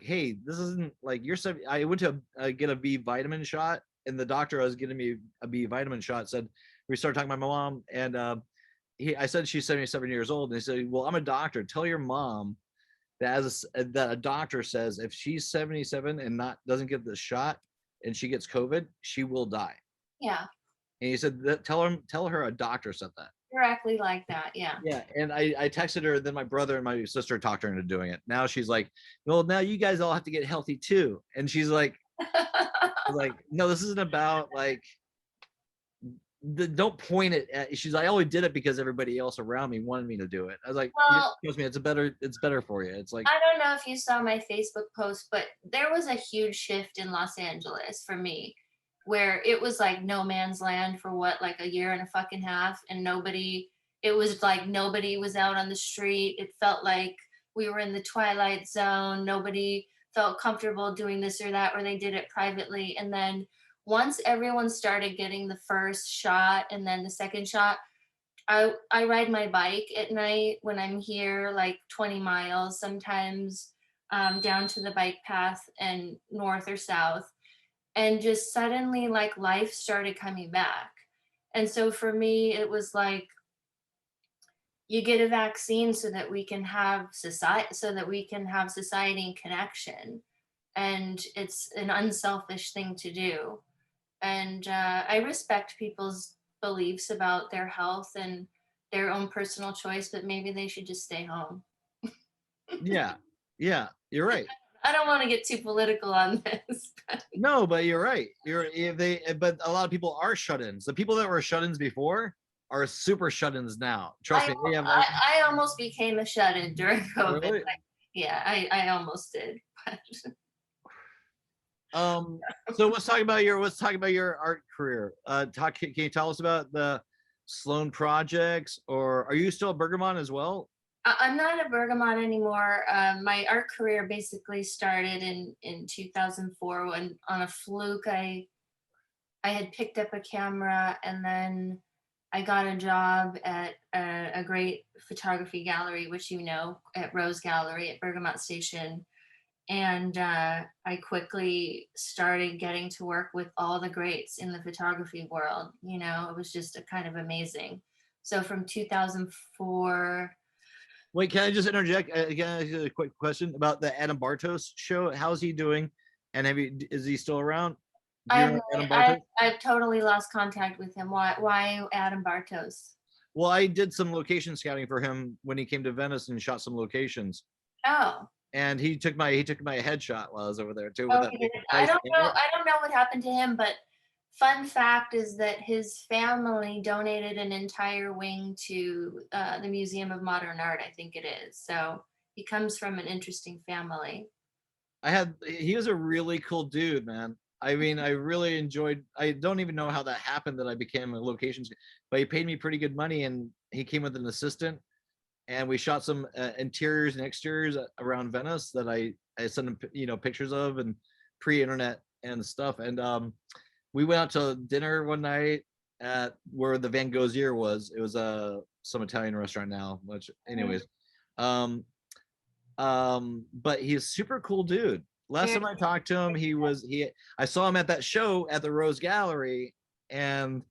hey, this isn't like you're. I went to get a B vitamin shot, and the doctor I was getting me a B vitamin shot said, we started talking about my mom, and I said she's 77 years old, and he said, well, I'm a doctor. Tell your mom that that a doctor says if she's 77 and doesn't get the shot and she gets COVID, she will die. Yeah. And he said that tell her a doctor said that. Directly like that, yeah. Yeah, and I texted her, then my brother and my sister talked her into doing it. Now she's like, well, now you guys all have to get healthy too. And she's like, no, this isn't about like don't point it at. She's like, I only did it because everybody else around me wanted me to do it. I was like, well, trust me, it's better for you. It's like, I don't know if you saw my Facebook post, but there was a huge shift in Los Angeles for me, where it was like no man's land for like a year and a fucking half, and it was like nobody was out on the street. It felt like we were in the twilight zone. Nobody felt comfortable doing this or that, or they did it privately. And then once everyone started getting the first shot and then the second shot, I ride my bike at night when I'm here, like 20 miles, sometimes down to the bike path and north or south. And just suddenly, like, life started coming back. And so for me, it was like, you get a vaccine so that we can have society and connection. And it's an unselfish thing to do. And I respect people's beliefs about their health and their own personal choice, but maybe they should just stay home. Yeah, yeah, you're right. I don't want to get too political on this. No, but you're right. But a lot of people are shut-ins. The people that were shut-ins before are super shut-ins now. Trust me. They have I almost became a shut-in during COVID. Really? Yeah, I almost did. So let's talk about your art career. Can you tell us about the Sloan Projects, or are you still at Bergamot as well? I'm not at Bergamot anymore. My art career basically started in 2004 when, on a fluke, I had picked up a camera, and then I got a job at a great photography gallery, which you know, at Rose Gallery at Bergamot Station. And I quickly started getting to work with all the greats in the photography world. You know, it was just a kind of amazing. So from 2004. Wait, can I just interject? Again, a quick question about the Adam Bartos show. How's he doing? And is he still around? Do you know Adam Bartos? I've totally lost contact with him. Why Adam Bartos? Well, I did some location scouting for him when he came to Venice and shot some locations. Oh. And he took my headshot while I was over there too. Oh, I don't know what happened to him, but fun fact is that his family donated an entire wing to the Museum of Modern Art, I think it is. So he comes from an interesting family. He was a really cool dude, man. I mean, I really enjoyed. I don't even know how that happened that I became a location, but he paid me pretty good money, and he came with an assistant, and we shot some interiors and exteriors around Venice that I sent him, pictures of, and pre-internet and stuff. And we went out to dinner one night at where the Van Goghier was. It was some Italian restaurant now, which anyways. But he's a super cool dude. Last time I talked to him, I saw him at that show at the Rose Gallery, and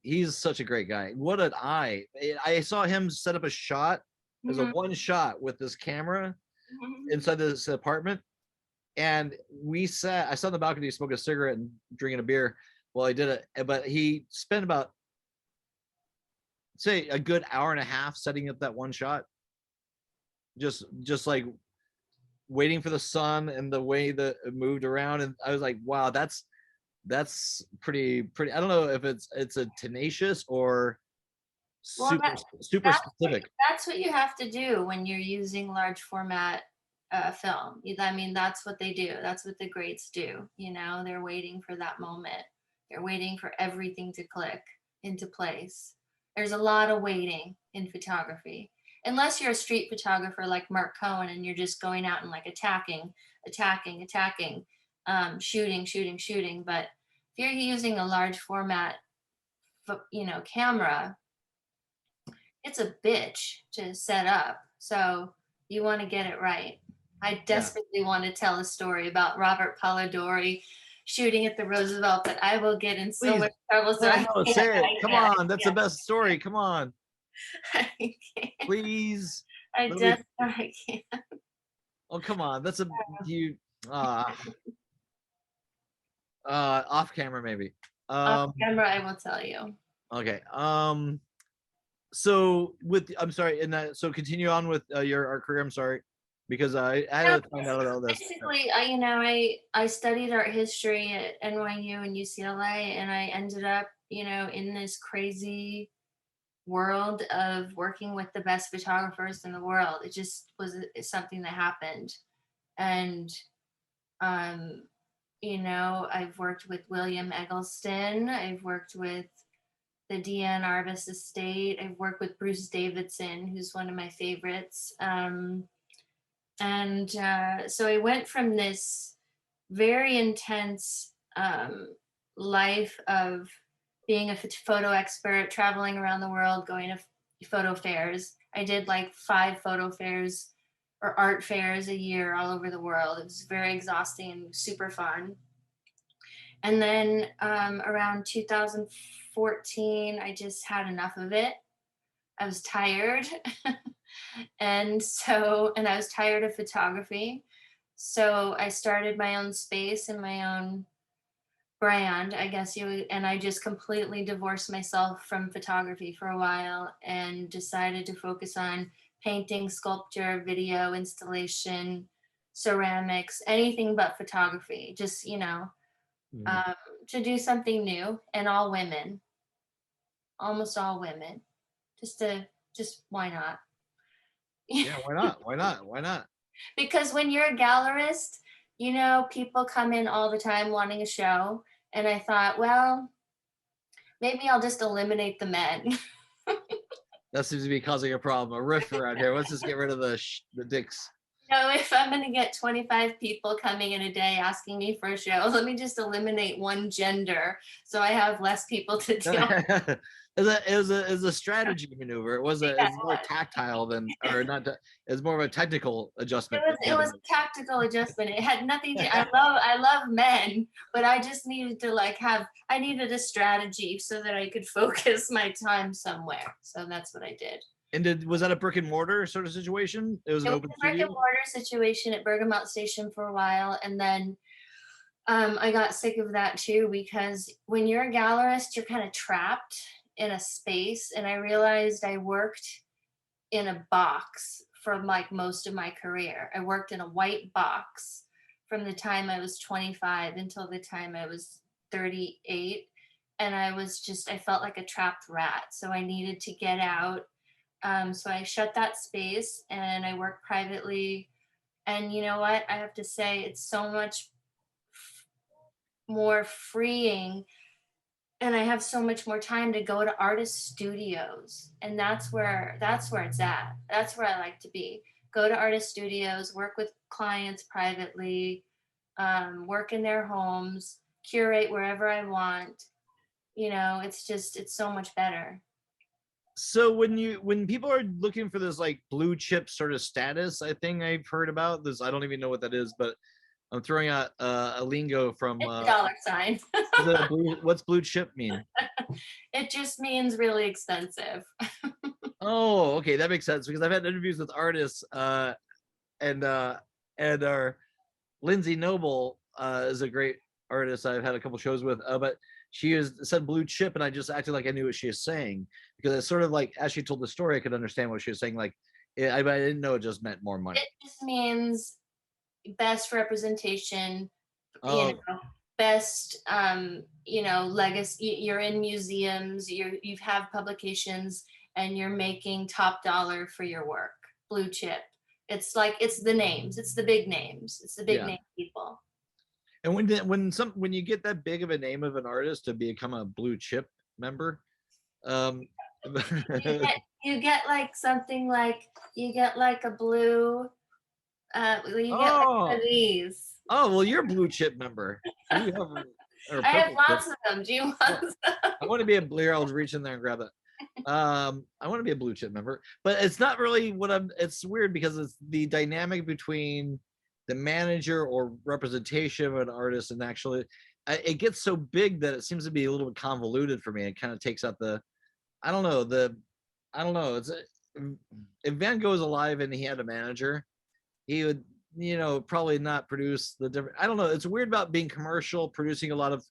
he's such a great guy. What an eye. I saw him set up a shot. There's a one shot with this camera inside this apartment, and I sat on the balcony smoking a cigarette and drinking a beer while I did it. But he spent about, say, a good hour and a half setting up that one shot, just like waiting for the sun and the way that it moved around. And I was like, wow, that's pretty. I don't know if it's a tenacious or super specific. That's what you have to do when you're using large format film. I mean, that's what they do. That's what the greats do. They're waiting for that moment. They're waiting for everything to click into place. There's a lot of waiting in photography. Unless you're a street photographer like Mark Cohen and you're just going out and like attacking, shooting. But if you're using a large format, camera, it's a bitch to set up. So you want to get it right. I desperately want to tell a story about Robert Polidori shooting at the Roosevelt, but I will get in so much trouble. So no, say it. Come on, that's the best story. Come on. I can't. Please. I can't. Oh, come on. That's a huge off camera maybe. Off camera, I will tell you. Okay. So I'm sorry, and so continue on with your art career. I'm sorry, because I had to find out all this. Basically, I studied art history at NYU and UCLA, and I ended up, in this crazy world of working with the best photographers in the world. It just was something that happened. And I've worked with William Eggleston. I've worked with the Deanne Arbus estate. I've worked with Bruce Davidson, who's one of my favorites. So I went from this very intense life of being a photo expert, traveling around the world, going to photo fairs. I did like 5 photo fairs or art fairs a year all over the world. It was very exhausting and super fun. And then around 2014, I just had enough of it. I was tired. And I was tired of photography. So I started my own space and my own brand, I guess and I just completely divorced myself from photography for a while and decided to focus on painting, sculpture, video, installation, ceramics, anything but photography. Just, um, to do something new, and all women, almost all women, just why not? Yeah, why not? Why not? Why not? Because when you're a gallerist, people come in all the time wanting a show. And I thought, well, maybe I'll just eliminate the men. That seems to be causing a problem. A rift around here. Let's just get rid of the dicks. If I'm going to get 25 people coming in a day asking me for a show, let me just eliminate one gender so I have less people to deal with. It was a strategy maneuver. It was it's more was. tactile than, or not. It's more of a technical adjustment. It was a tactical adjustment. It had nothing to. I love men, but I just needed to I needed a strategy so that I could focus my time somewhere. So that's what I did. And was that a brick and mortar sort of situation? It was an open a brick studio? and mortar situation at Bergamot Station for a while, and then I got sick of that too, because when you're a gallerist, you're kind of trapped in a space, and I realized I worked in a box for most of my career. I worked in a white box from the time I was 25 until the time I was 38, and I felt like a trapped rat, so I needed to get out. So I shut that space and I work privately. And you know what? I have to say, it's so much more freeing. And I have so much more time to go to artist studios. And that's where it's at. That's where I like to be. Go to artist studios, work with clients privately, work in their homes, curate wherever I want. It's so much better. So when people are looking for this like blue chip sort of status, I think I've heard about this. I don't even know what that is, but I'm throwing out a lingo from It's a dollar sign. What's blue chip mean? It just means really expensive. Oh, okay, that makes sense, because I've had interviews with artists, and our Lindsay Noble is a great artist I've had a couple shows with, but she said blue chip, and I just acted like I knew what she was saying, because it's sort of like, as she told the story, I could understand what she was saying. Like, I didn't know it just meant more money. It just means best representation, Oh, best, legacy. You're in museums, you have publications, and you're making top dollar for your work. Blue chip. It's the names. It's the big names. It's the big Yeah. name people. And when you get that big of a name of an artist to become a blue chip member, You get like something like you get like a blue. You get like one of these. Oh, well, you're a blue chip member. So you have, I have lots of them. Do you want some? I want to be a blue. I'll reach in there and grab it. I want to be a blue chip member, but it's not really it's weird, because it's the dynamic between the manager or representation of an artist and actually it gets so big that it seems to be a little bit convoluted for me. It kind of takes out I don't know. It's if Van Gogh's alive and he had a manager, he would, probably not produce the different. I don't know. It's weird about being commercial, producing a lot of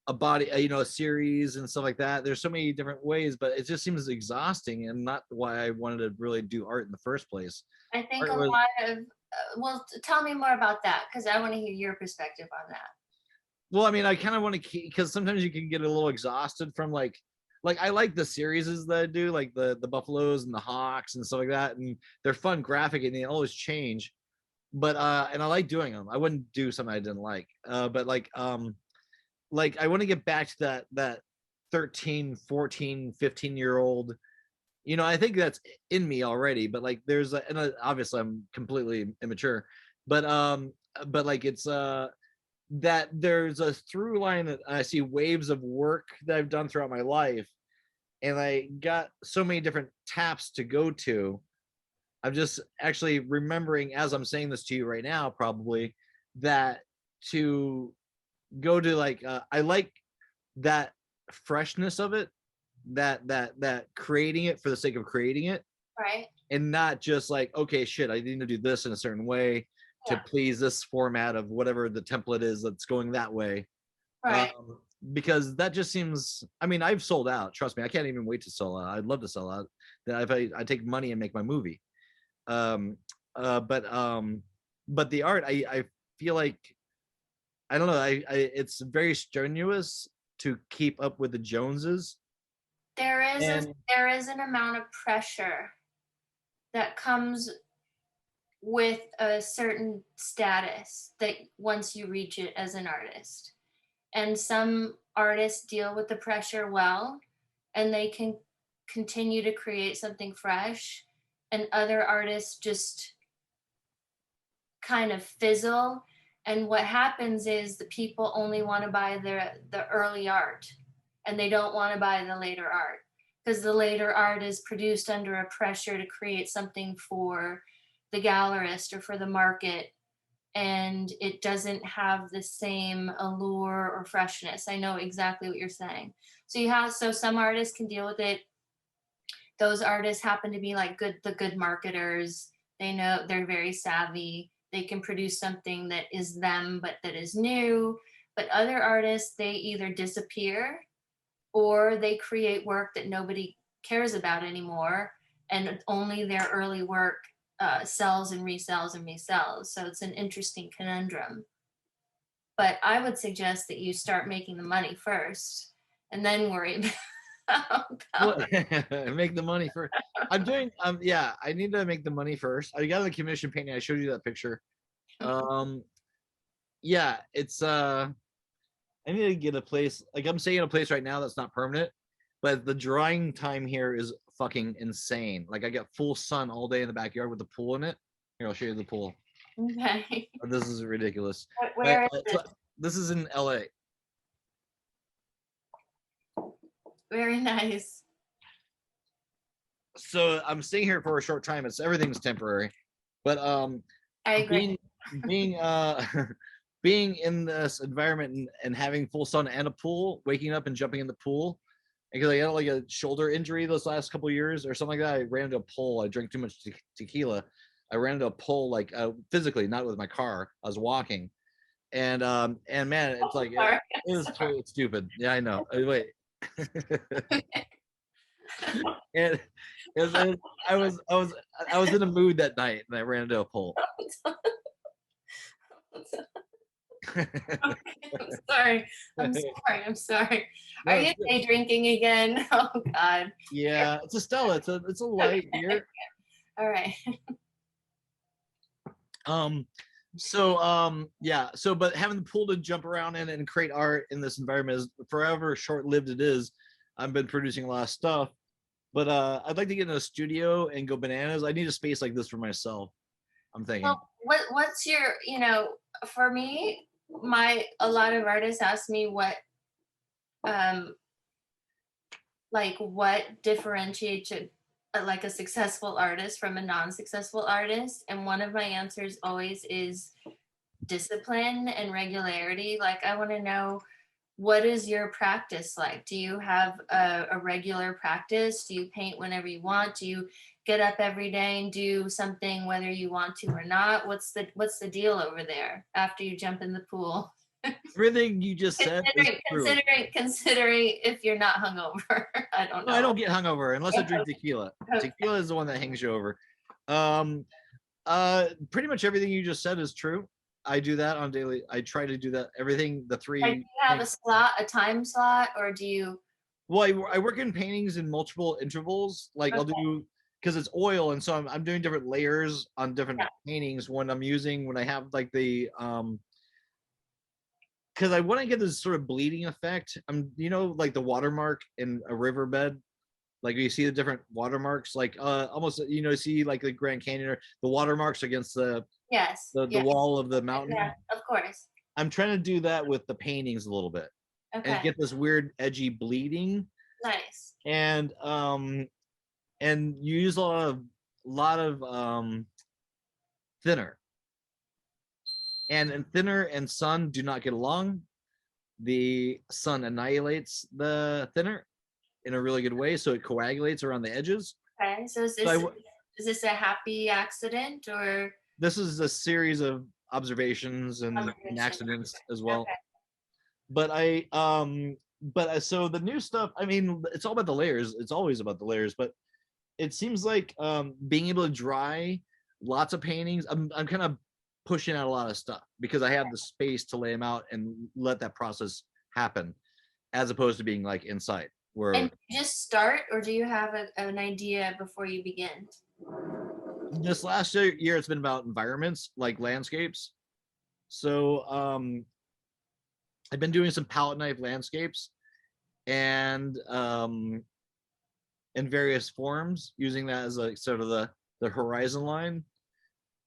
a body, a series and stuff like that. There's so many different ways, but it just seems exhausting, and not why I wanted to really do art in the first place. I think lot of. Well, tell me more about that, because I want to hear your perspective on that. Well, I mean, I kind of want to keep, because sometimes you can get a little exhausted from like I like the series that I do, like the Buffaloes and the Hawks and stuff like that, and they're fun, graphic, and they always change. But and I like doing them. I wouldn't do something I didn't like. But like I want to get back to that 13, 14, 15-year-old. I think that's in me already, but like there's and obviously I'm completely immature, but like it's that there's a through line that I see waves of work that I've done throughout my life, and I got so many different taps to go to. I'm just actually remembering as I'm saying this to you right now, probably, that to go to like I like that freshness of it, that creating it for the sake of creating it, Right. and not just like, okay, shit, I need to do this in a certain way to Yeah. please this format of whatever the template is that's going that way. Right. Because that just seems, I mean, I've sold out, trust me, I can't even wait to sell out. I'd love to sell out. Then if I take money and make my movie. um but the art, I feel like, I don't know, it's very strenuous to keep up with the Joneses. And There is an amount of pressure that comes with a certain status that once you reach it as an artist. And some artists deal with the pressure well, and they can continue to create something fresh, and other artists just kind of fizzle. And what happens is the people only want to buy the early art, and they don't want to buy the later art, because the later art is produced under a pressure to create something for the gallerist or for the market, and it doesn't have the same allure or freshness. I know exactly what you're saying. So some artists can deal with it. Those artists happen to be like the good marketers. They know, they're very savvy. They can produce something that is them, but that is new. But other artists, they either disappear or they create work that nobody cares about anymore, and only their early work sells and resells and resells. So it's an interesting conundrum. But I would suggest that you start making the money first and then worry about make the money first. I'm doing yeah, I need to make the money first. I got the commission painting, I showed you that picture. Yeah, it's I need to get a place, like I'm staying in a place right now that's not permanent, but the drying time here is fucking insane. Like I get full sun all day in the backyard with the pool in it. Here, I'll show you the pool. Okay. This is ridiculous. Where is So, it? this is in LA. Very nice. So I'm staying here for a short time. It's everything's temporary. But I agree. being being in this environment and having full sun and a pool, waking up and jumping in the pool, because I had like a shoulder injury those last couple of years or something like that. I ran into a pole. I drank too much tequila. I ran into a pole, like physically, not with my car. I was walking, and man, it's like Sorry. it was totally stupid. Yeah, I know. Wait. And I was in a mood that night, and I ran into a pole. Okay, I'm sorry. No, Are you it's good. day drinking again? Oh God. Yeah, it's a Stella. It's a light beer. All right. Yeah, so but having the pool to jump around in and create art in this environment is forever short-lived. It is. I've been producing a lot of stuff, but I'd like to get in a studio and go bananas. I need a space like this for myself, I'm thinking. Well, what's your, for me, a lot of artists ask me what what differentiates like a successful artist from a non-successful artist, and one of my answers always is discipline and regularity. Like, I want to know, what is your practice like? Do you have a regular practice? Do you paint whenever you want? Do you get up every day and do something whether you want to or not? What's the deal over there after you jump in the pool? Everything you just said is true. Considering if you're not hungover. I don't know. No, I don't get hungover unless I drink tequila. Tequila is the one that hangs you over. Pretty much everything you just said is true. I do that on daily. I try to do that. Everything, the three. Like, do you have a time slot, or do you? Well, I work in paintings in multiple intervals. Like I'll do, because it's oil, and so I'm doing different layers on different paintings when I have like the because I want to get this sort of bleeding effect. Like the watermark in a riverbed. Like you see the different watermarks, like almost see like the Grand Canyon, or the watermarks against the Yes. the wall of the mountain. Yeah, of course. I'm trying to do that with the paintings a little bit and Okay. get this weird edgy bleeding, Nice. and you use a lot of thinner, and thinner and sun do not get along. The sun annihilates the thinner in a really good way, so it coagulates around the edges. Okay. So is this a happy accident or This is a series of observations and observation? accidents as well. Okay. But so the new stuff, I mean, it's all about the layers. It's always about the layers, but it seems like being able to dry lots of paintings, I'm kind of pushing out a lot of stuff because I have the space to lay them out and let that process happen, as opposed to being like inside where And you just start, or do you have an idea before you begin? this last year it's been about environments like landscapes. So I've been doing some palette knife landscapes and in various forms, using that as a sort of the horizon line.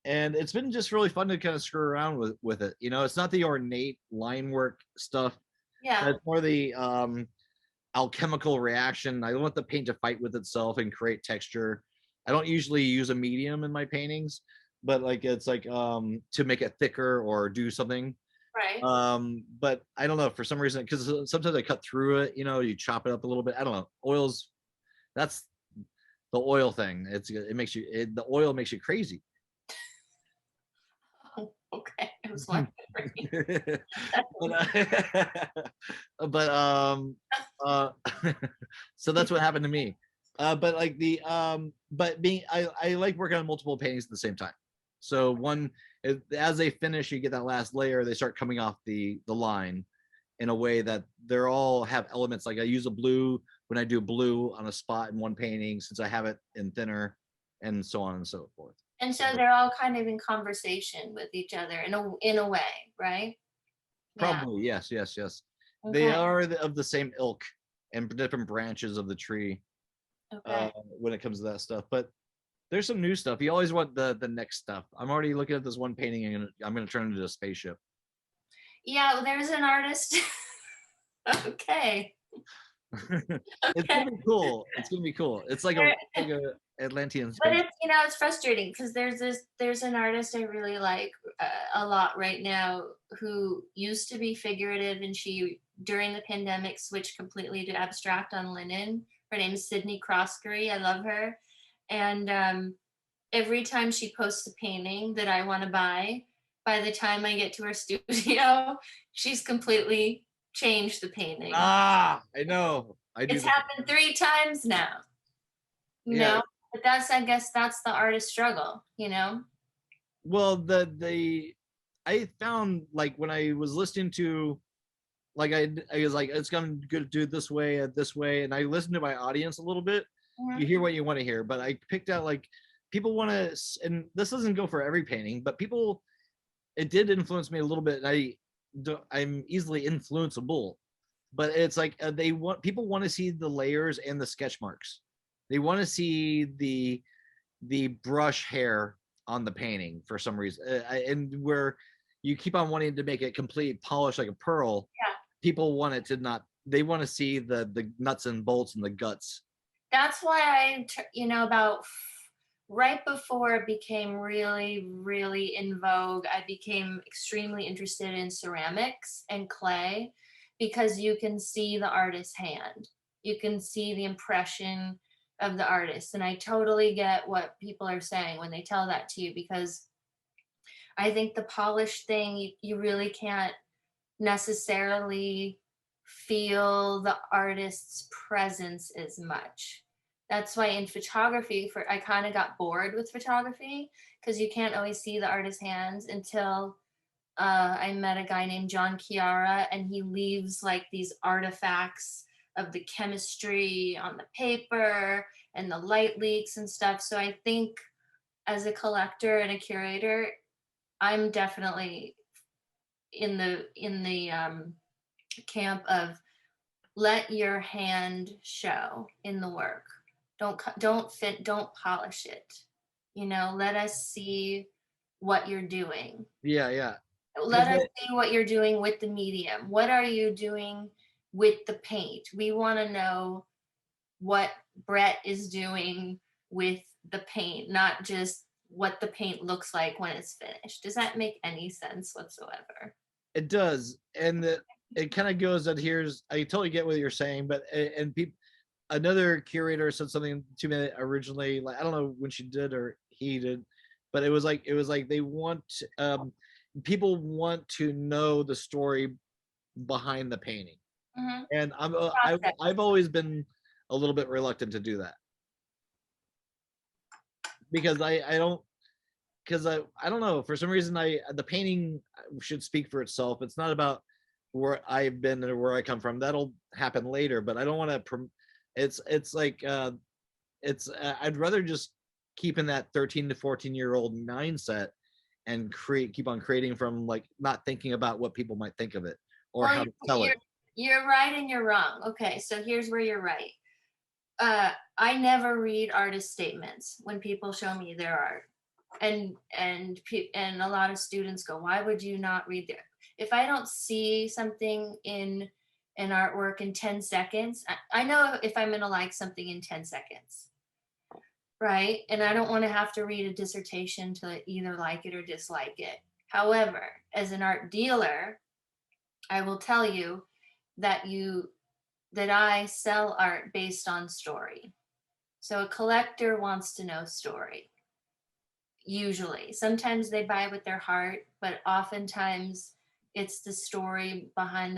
And it's been just really fun to kind of screw around with it. You know, it's not the ornate line work stuff. Yeah. It's more the alchemical reaction. I want the paint to fight with itself and create texture. I don't usually use a medium in my paintings, but like it's like to make it thicker or do something. Right. But I don't know, for some reason, because sometimes I cut through it, you know, you chop it up a little bit. I don't know. Oils, that's the oil thing. The oil makes you crazy. Oh, okay. I was wondering. but so that's what happened to me. But like but being I like working on multiple paintings at the same time. So as they finish, you get that last layer, they start coming off the line in a way that they're all have elements. Like I use a blue when I do blue on a spot in one painting, since I have it in thinner, and so on and so forth. And so they're all kind of in conversation with each other in a way, right? Yeah. Probably, yes. They Okay. are of the same ilk and different branches of the tree Okay. when it comes to that stuff. But there's some new stuff. You always want the next stuff. I'm already looking at this one painting, and I'm gonna turn it into a spaceship. Yeah, well, there's an artist. Okay. It's gonna be cool. It's gonna be cool. It's like a Atlantean But space. it's frustrating because there's an artist I really like a lot right now who used to be figurative, and she during the pandemic switched completely to abstract on linen. Her name is Sydney Croskery. I love her, and every time she posts a painting that I want to buy, by the time I get to her studio, she's completely changed the painting. I know. I do. It's happened 3 times now. You Yeah. know? But I guess that's the artist struggle, you know? Well, I found, like, when I was listening to, like, I was like, it's gonna good to do it this way, and I listened to my audience a little bit. Mhm. You hear what you want to hear, but I picked out, like, people want to, and this doesn't go for every painting, but it did influence me a little bit. I'm easily influenceable, but it's like people want to see the layers and the sketch marks. They want to see the brush hair on the painting for some reason, and where you keep on wanting to make it complete polished like a pearl. Yeah. People want it to not. They want to see the nuts and bolts and the guts. That's why about right before it became really, really in vogue, I became extremely interested in ceramics and clay because you can see the artist's hand. You can see the impression of the artist. And I totally get what people are saying when they tell that to you, because I think the polish thing, you really can't necessarily feel the artist's presence as much. That's why in photography, I kind of got bored with photography because you can't always see the artist's hands until I met a guy named John Chiara, and he leaves like these artifacts of the chemistry on the paper and the light leaks and stuff. So I think as a collector and a curator, I'm definitely in the camp of let your hand show in the work. Don't polish it. Let us see what you're doing. Yeah. Let us see what you're doing with the medium. What are you doing with the paint? We want to know what Brett is doing with the paint, not just what the paint looks like when it's finished. Does that make any sense whatsoever? It does, and it kind of goes that here's. I totally get what you're saying, but and people. Another curator said something to me originally, like I don't know when she did or he did, but it was like they want people want to know the story behind the painting, and I've always been a little bit reluctant to do that because I don't because I don't know, for some reason the painting should speak for itself. It's not about where I've been or where I come from. That'll happen later, but I don't want to. It's like I'd rather just keep in that 13 to 14-year-old mindset and keep on creating from like not thinking about what people might think of it or how to tell it. You're right and you're wrong. Okay, so here's where you're right. I never read artist statements when people show me their art, and a lot of students go, "Why would you not read their?" If I don't see something in an artwork in 10 seconds, I know if I'm gonna like something in 10 seconds, right? And I don't want to have to read a dissertation to either like it or dislike it. However, as an art dealer, I will tell you that I sell art based on story. So a collector wants to know story. Usually, sometimes they buy with their heart, but oftentimes it's the story behind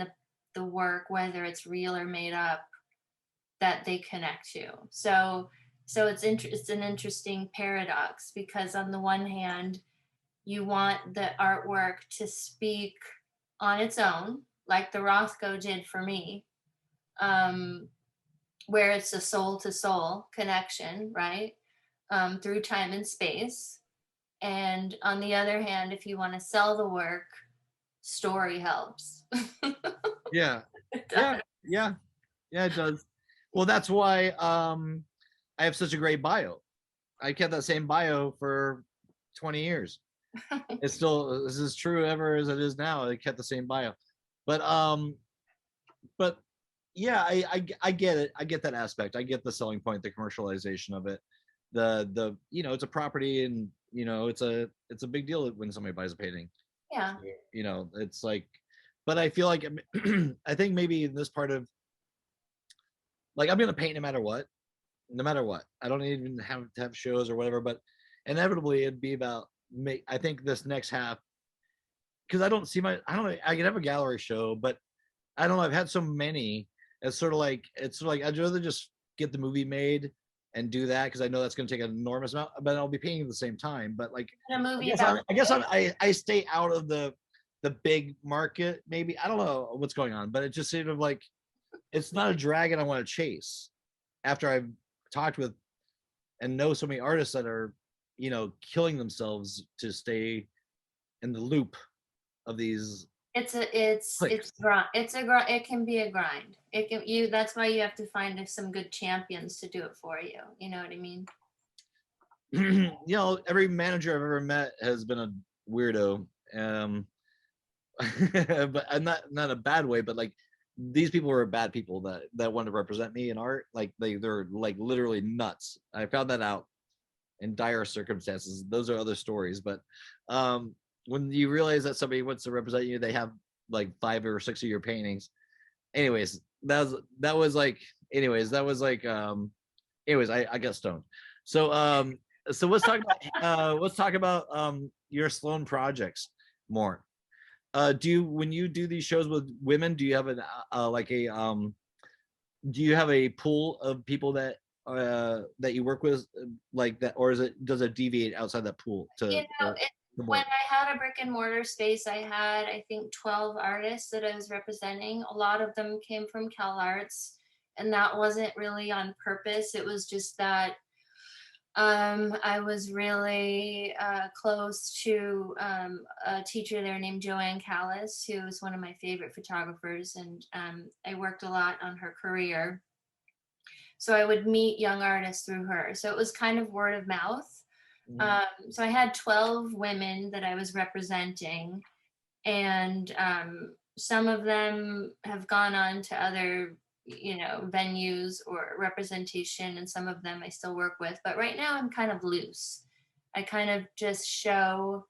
the work, whether it's real or made up, that they connect to. So it's an interesting paradox, because on the one hand, you want the artwork to speak on its own, like the Rothko did for me, where it's a soul to soul connection, right? Through time and space. And on the other hand, if you want to sell the work, story helps. Yeah. Yeah, it does. Well, that's why I have such a great bio. I kept that same bio for 20 years. It's still as true ever as it is now. I kept the same bio. But yeah, I get it. I get that aspect. I get the selling point, the commercialization of it. The it's a property, and it's a big deal when somebody buys a painting. Yeah. It's like, but I feel like I think maybe in this part of, like, I'm gonna paint no matter what. I don't even have to have shows or whatever, but inevitably it'd be about me. I think this next half, because I don't I could have a gallery show, but I don't know, I've had so many. It's sort of like I'd rather just get the movie made and do that, because I know that's going to take an enormous amount, but I'll be painting at the same time. But like, A movie I stay out of the big market. Maybe I don't know what's going on, but it just sort of like, it's not a dragon I want to chase. After I've talked with and know so many artists that are killing themselves to stay in the loop of these. It can be a grind. That's why you have to find some good champions to do it for you. You know what I mean? Every manager I've ever met has been a weirdo. But not a bad way, but like, these people were bad people that wanted to represent me in art. Like they're like literally nuts. I found that out in dire circumstances. Those are other stories, but when you realize that somebody wants to represent you, they have like 5 or 6 of your paintings. Anyways, I got stoned. So let's talk about your Sloan projects more. When you do these shows with women, do you have do you have a pool of people that you work with like that, or does it deviate outside that pool when I had a brick and mortar space, I had, I think, 12 artists that I was representing. A lot of them came from CalArts, and that wasn't really on purpose. It was just that I was really close to a teacher there named Joanne Callis, who was one of my favorite photographers, and I worked a lot on her career. So I would meet young artists through her. So it was kind of word of mouth. So I had 12 women that I was representing, and some of them have gone on to other venues or representation, and some of them I still work with, but right now I'm kind of loose. I kind of just show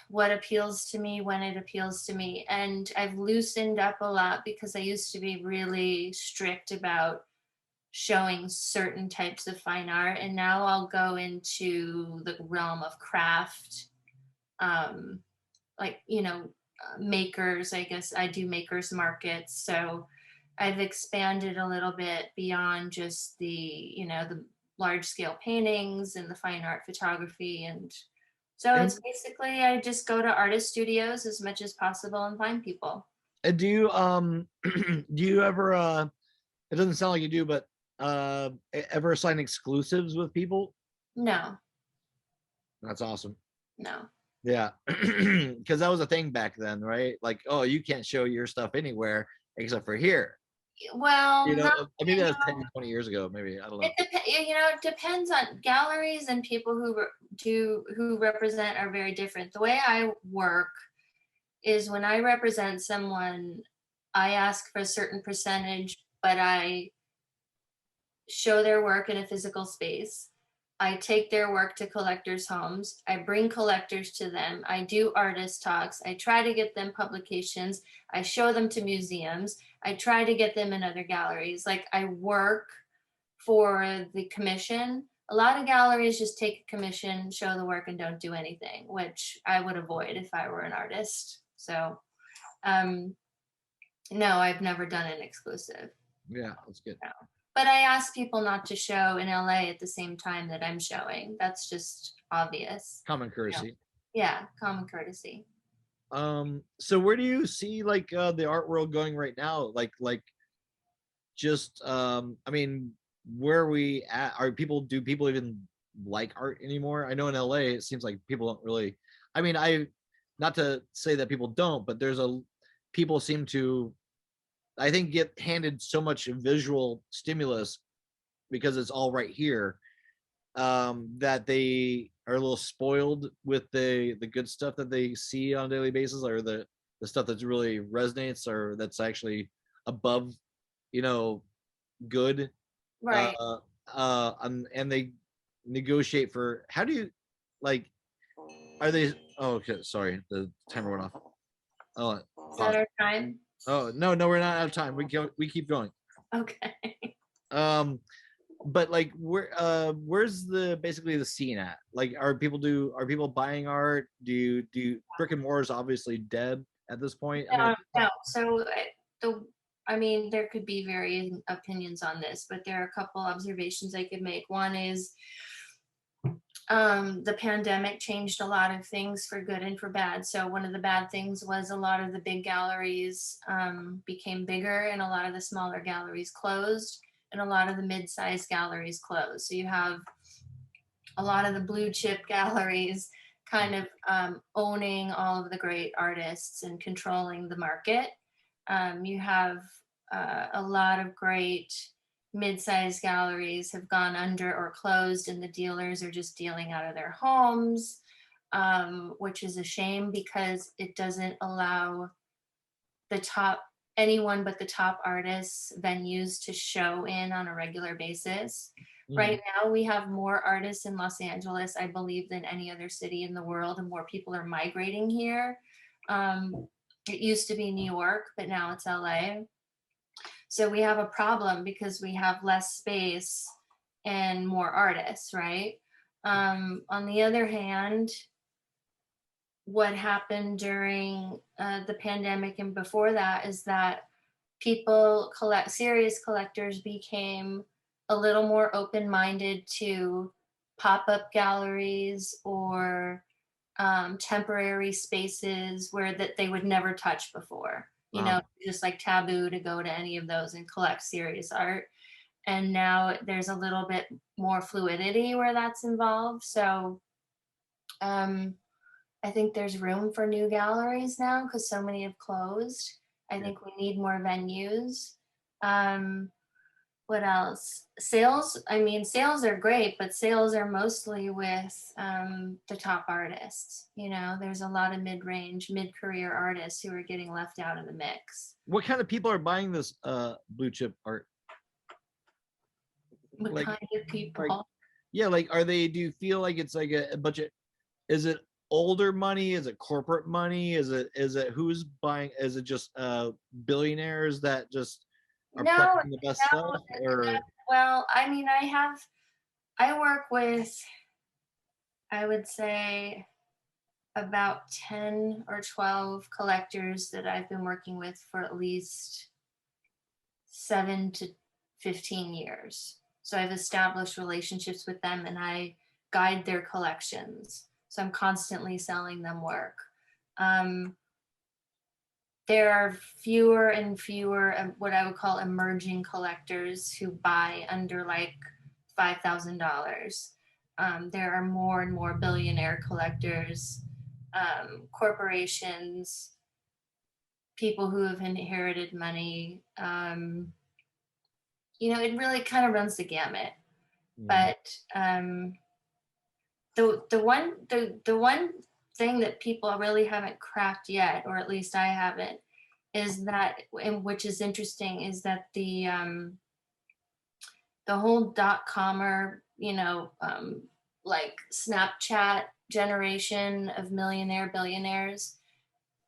what appeals to me when it appeals to me, and I've loosened up a lot because I used to be really strict about showing certain types of fine art, and now I'll go into the realm of craft, um, like makers. I guess I do makers markets, so I've expanded a little bit beyond just the large scale paintings and the fine art photography, and so And, it's basically I just go to artist studios as much as possible and find people. and do you do you ever it doesn't sound like you do, but ever sign exclusives with people? No, That's awesome. no. Yeah, because that was a thing back then, right? Like, oh, you can't show your stuff anywhere except for here. Well, not Maybe that was 10, 20 years ago. Maybe I don't know. it depends on galleries, and people who represent are very different. The way I work is when I represent someone, I ask for a certain percentage, but I show their work in a physical space. I take their work to collectors' homes. I bring collectors to them. I do artist talks. I try to get them publications. I show them to museums. I try to get them in other galleries. Like, I work for the commission. A lot of galleries just take a commission, show the work, and don't do anything, which I would avoid if I were an artist. So, no, I've never done an exclusive. Yeah, that's good. No. But I ask people not to show in LA at the same time that I'm showing. That's just obvious. Common courtesy. Yeah, common courtesy. So where do you see like the art world going right now? Like just I mean, where are we at? Do people even like art anymore? I know in LA it seems like people don't really. I mean, I not to say that people don't, but people seem to, I think, get handed so much visual stimulus because it's all right here, that they are a little spoiled with the good stuff that they see on a daily basis, or the stuff that really resonates or that's actually above, you know, good. Right. And they negotiate for, how do you, like, are they, oh, okay, sorry, the timer went off. Oh, Is that our time? oh, no, we're not out of time. We keep going. Okay. But like, where's basically the scene at? Like, are people buying art? Do brick and mortar is obviously dead at this point? I mean, No. So I mean, there could be varying opinions on this, but there are a couple observations I could make. One is the pandemic changed a lot of things for good and for bad. So one of the bad things was a lot of the big galleries became bigger, and a lot of the smaller galleries closed, and a lot of the mid-sized galleries closed. So you have a lot of the blue chip galleries kind of owning all of the great artists and controlling the market. You have a lot of great mid-sized galleries have gone under or closed, and the dealers are just dealing out of their homes, which is a shame because it doesn't allow anyone but the top artists venues to show in on a regular basis. Right now, we have more artists in Los Angeles, I believe, than any other city in the world, and more people are migrating here. It used to be New York, but now it's LA. So we have a problem because we have less space and more artists, right? On the other hand, what happened during the pandemic and before that is that serious collectors became a little more open-minded to pop-up galleries or temporary spaces where that they would never touch before. Just like taboo to go to any of those and collect serious art. And now there's a little bit more fluidity where that's involved. So I think there's room for new galleries now because so many have closed. I think we need more venues. What else? Sales. I mean, sales are great, but sales are mostly with the top artists. You know, there's a lot of mid-range, mid-career artists who are getting left out of the mix. What kind of people are buying this blue chip art? What Like, kind of people? yeah, like are they? Do you feel like it's like a bunch of? Is it older money? Is it corporate money? Is it who's buying? Is it just billionaires that just are No, plucking the best no. stuff? Or Well, I mean, I work with, I would say, about 10 or 12 collectors that I've been working with for at least 7 to 15 years. So I've established relationships with them and I guide their collections. So I'm constantly selling them work. There are fewer and fewer what I would call emerging collectors who buy under like $5,000. There are more and more billionaire collectors, corporations, people who have inherited money. You know, it really kind of runs the gamut. But the one thing that people really haven't cracked yet, or at least I haven't, is that, and which is interesting, is that the whole dot-comer, you know, like Snapchat generation of millionaire billionaires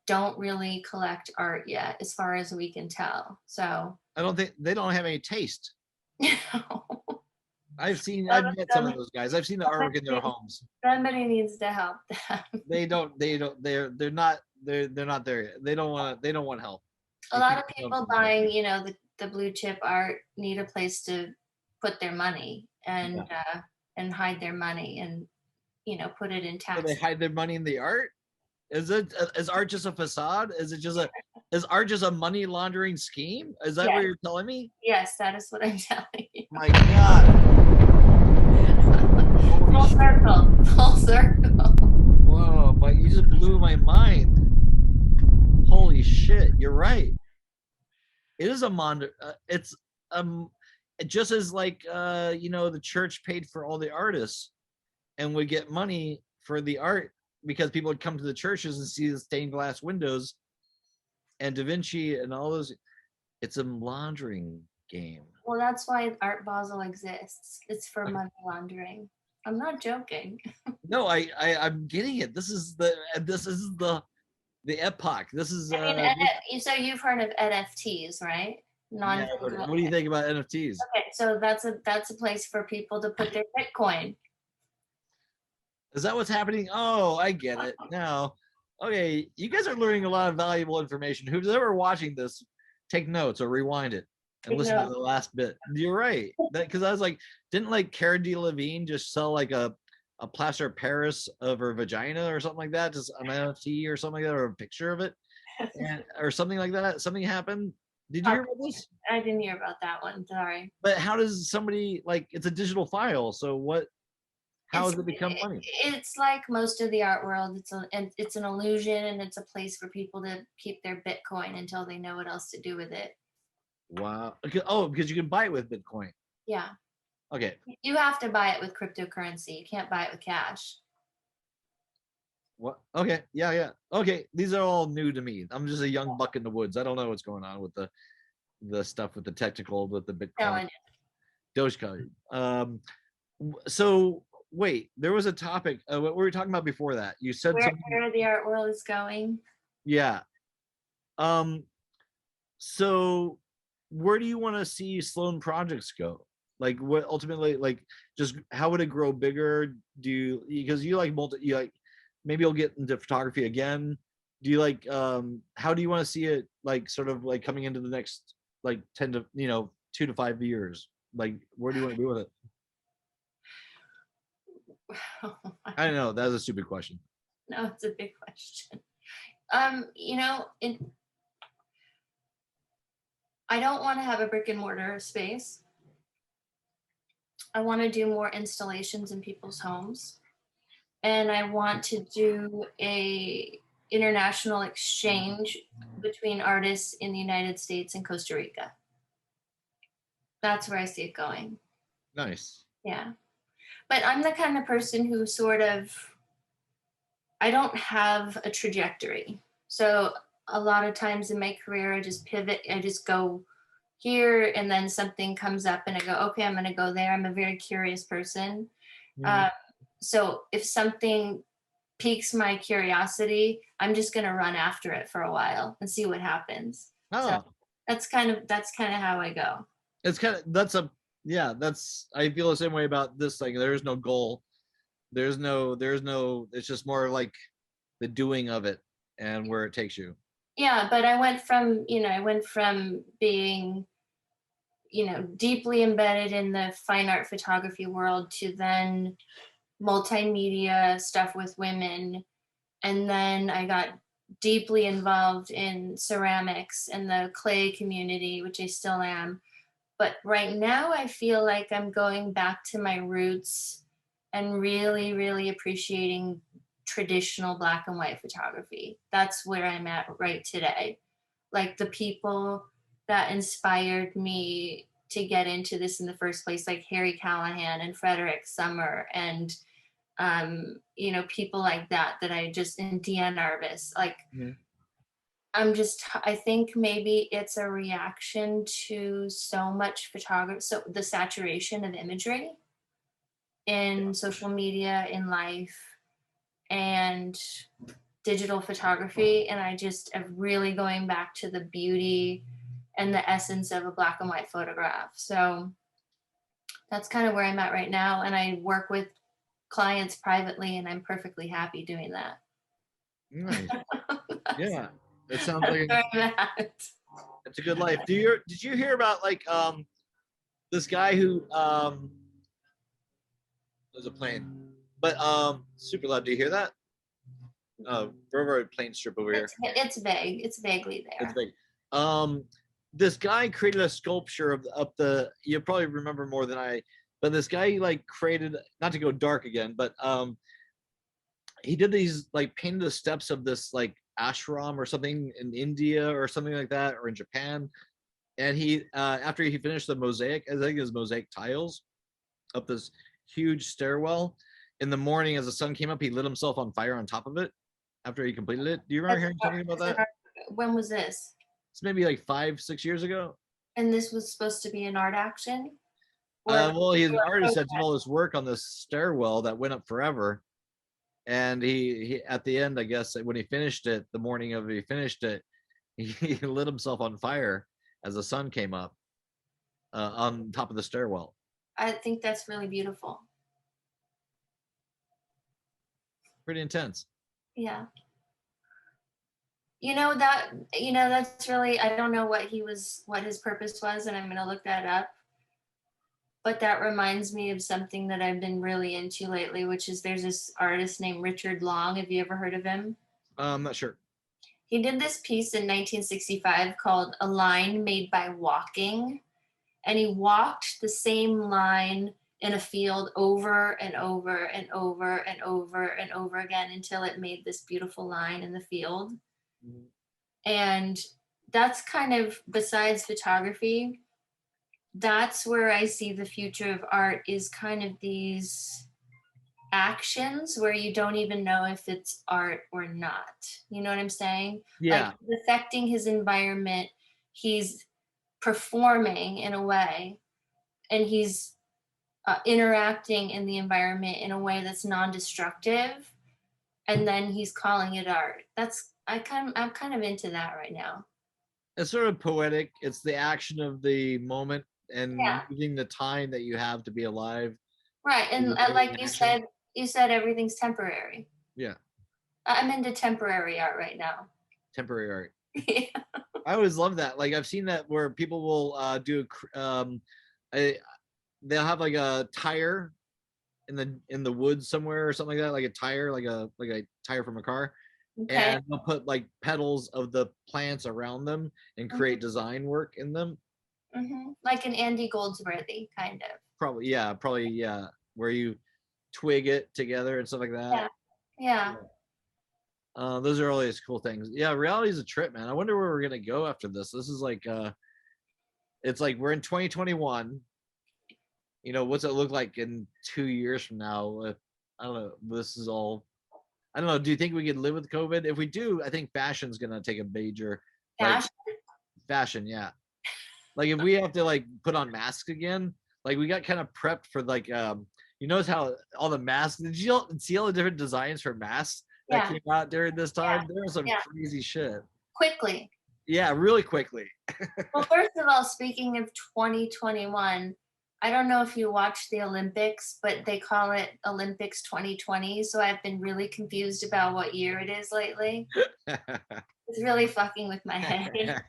don't really collect art yet, as far as we can tell. So I don't think they don't have any taste. I've met some of those guys. I've seen the artwork in their homes. Somebody needs to help them. They're not there yet. They don't want help. A lot of people buying, you know, the blue chip art need a place to put their money and hide their money and, you know, put it in tax. So they hide their money in the art? Is art just a facade? Is art just a money laundering scheme? Is that what you're telling me? Yes, that is what I'm telling you. My God. Full circle. Whoa, but you just blew my mind. Holy shit, you're right. It is a it's just as like you know, the church paid for all the artists and would get money for the art because people would come to the churches and see the stained glass windows and Da Vinci and all those. It's a laundering game. Well, that's why Art Basel exists. It's for money laundering. I'm not joking. No, I'm getting it. This is the epoch. This is. I mean, so you've heard of NFTs, right? Yeah, what do you think about NFTs? Okay, so that's a place for people to put their Bitcoin. Is that what's happening? Oh, I get it now. Okay, you guys are learning a lot of valuable information. Who's ever watching this, take notes or rewind it and listen to the last bit. You're right. Because I was like, didn't like Cara Delevingne just sell like a plaster of Paris of her vagina or something like that, just an NFT or something like that, or a picture of it, or something like that? Something happened. Did you hear about this? I didn't hear about that one. Sorry. But how does somebody, like, it's a digital file, so what? How does it become money? It's like most of the art world. It's an illusion, and it's a place for people to keep their Bitcoin until they know what else to do with it. Wow. Oh, because you can buy it with Bitcoin. Yeah. Okay. You have to buy it with cryptocurrency. You can't buy it with cash. What? Okay. Yeah. Okay. These are all new to me. I'm just a young buck in the woods. I don't know what's going on with the stuff with the technical, with the Bitcoin. Dogecoin. So wait, there was a topic. What were we talking about before that? You said where the art world is going. Yeah. So where do you want to see Sloan Projects go? Like, what ultimately, like, just how would it grow bigger? Because you like maybe you'll get into photography again. Do you like how do you want to see it, like, sort of like coming into the next like 10 to 2 to 5 years? Like, where do you want to be with it? I don't know. That was a stupid question. No, it's a big question. I don't want to have a brick and mortar space. I want to do more installations in people's homes. And I want to do a international exchange between artists in the United States and Costa Rica. That's where I see it going. Nice. Yeah. But I'm the kind of person who sort of, I don't have a trajectory. So a lot of times in my career, I just pivot, I just go here, and then something comes up and I go, okay, I'm going to go there. I'm a very curious person. Mhm. So if something piques my curiosity, I'm just going to run after it for a while and see what happens. So Oh, that's kind of how I go. it's kind of that's I feel the same way about this. Like there's no goal. There's no it's just more like the doing of it and where it takes you. Yeah, but I went from, being, deeply embedded in the fine art photography world to then multimedia stuff with women. And then I got deeply involved in ceramics and the clay community, which I still am. But right now, I feel like I'm going back to my roots and really, really appreciating traditional black and white photography. That's where I'm at right today. Like the people that inspired me to get into this in the first place, like Harry Callahan and Frederick Summer and people like that I just, and Deanne Arvis, like Mhm. I think maybe it's a reaction to so much photography, so the saturation of imagery in social media, in life, and digital photography. And I just am really going back to the beauty and the essence of a black and white photograph. So that's kind of where I'm at right now. And I work with clients privately, and I'm perfectly happy doing that. Nice. That's Yeah. It sounds where like I'm at. it's a good life. Did you hear about like this guy who there's a plane. But super loud. Do you hear that? Very plane strip over here. It's vague. It's vaguely It's there. big. Um, this guy created a sculpture of the. You probably remember more than I. But this guy like created, not to go dark again, but he did these like painted the steps of this like ashram or something in India or something like that, or in Japan. And he after he finished the mosaic, I think it was mosaic tiles up this huge stairwell. In the morning, as the sun came up, he lit himself on fire on top of it after he completed it. Do you remember hearing something about that? When was this? It's maybe like 5, 6 years ago. And this was supposed to be an art action? Well, he's an artist that did all this work on this stairwell that went up forever. And he at the end, I guess, when he finished it, the morning of he finished it, he lit himself on fire as the sun came up on top of the stairwell. I think that's really beautiful. Pretty intense. Yeah. That's really, I don't know what his purpose was, and I'm going to look that up. But that reminds me of something that I've been really into lately, which is there's this artist named Richard Long. Have you ever heard of him? I'm not sure. He did this piece in 1965 called A Line Made by Walking. And he walked the same line in a field over and over and over and over and over again until it made this beautiful line in the field. Mhm. And that's kind of, besides photography, that's where I see the future of art, is kind of these actions where you don't even know if it's art or not. You know what I'm saying? Yeah. Like he's affecting his environment, he's performing in a way, and he's interacting in the environment in a way that's non-destructive, and then he's calling it art. I'm kind of into that right now. It's sort of poetic. It's the action of the moment and Yeah. using the time that you have to be alive. Right. And like you said everything's temporary. Yeah, I'm into temporary art right now. temporary art. Yeah. I always love that. Like I've seen that where people will they'll have like a tire in the woods somewhere or something like that, like a tire, like a tire from a car, Okay. and they'll put like petals of the plants around them and create design work in them. Like an Andy Goldsworthy kind of. Probably yeah, where you twig it together and stuff like that. Yeah. Those are always cool things. Yeah, reality is a trip, man. I wonder where we're gonna go after this. This is like it's like we're in 2021. You know, what's it look like in 2 years from now? If I don't know, this is all. I don't know. Do you think we could live with COVID? If we do, I think fashion's gonna take a major like Fashion? fashion. Yeah, like if we have to like put on masks again, like we got kind of prepped for like you notice how all the masks. Did you see all the different designs for masks that Yeah. came out during this time? Yeah. There was some Yeah. crazy shit. Quickly. Yeah, really quickly. Well, first of all, speaking of 2021, I don't know if you watched the Olympics, but they call it Olympics 2020. So I've been really confused about what year it is lately. It's really fucking with my head.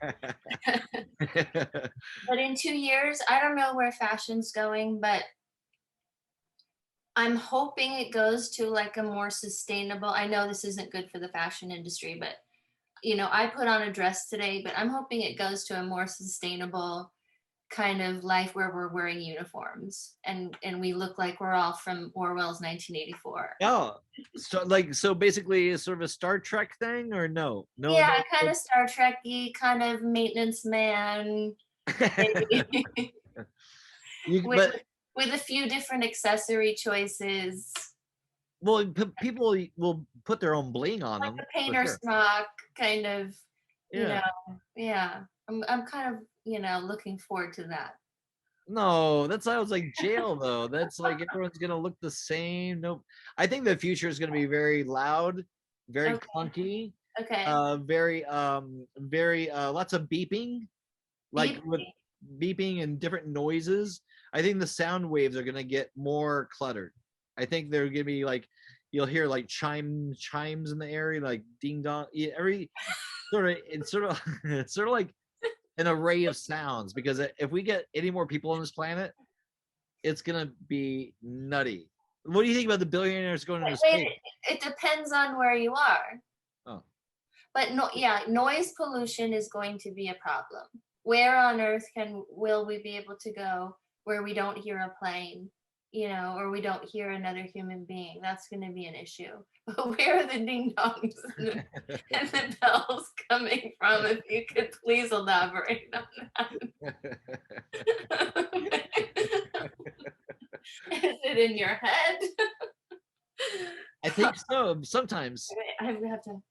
But in 2 years, I don't know where fashion's going, but I'm hoping it goes to like a more sustainable. I know this isn't good for the fashion industry, but I put on a dress today, but I'm hoping it goes to a more sustainable kind of life where we're wearing uniforms and we look like we're all from Orwell's 1984. Oh, so basically it's sort of a Star Trek thing, or no? Yeah, kind of Star Trek-y, kind of maintenance man, maybe. with, with a few different accessory choices. Well, people will put their own bling on Like them. a painter smock, kind of, Yeah. yeah. I'm kind of, looking forward to that. No, that sounds like jail though. That's like everyone's gonna look the same. Nope. I think the future is gonna be very loud, very Okay. clunky, Okay. very lots of beeping, like with beeping and different noises. I think the sound waves are gonna get more cluttered. I think they're gonna be like you'll hear like chimes in the area, like ding dong. Every it's sort of like an array of sounds, because if we get any more people on this planet, it's gonna be nutty. What do you think about the billionaires going into space? It depends on where you are. Oh. But noise pollution is going to be a problem. Where on earth will we be able to go where we don't hear a plane, or we don't hear another human being? That's going to be an issue. But where are the ding dongs and the bells coming from? If you could please elaborate on that. Is it in your head? I think so. Sometimes. I have to.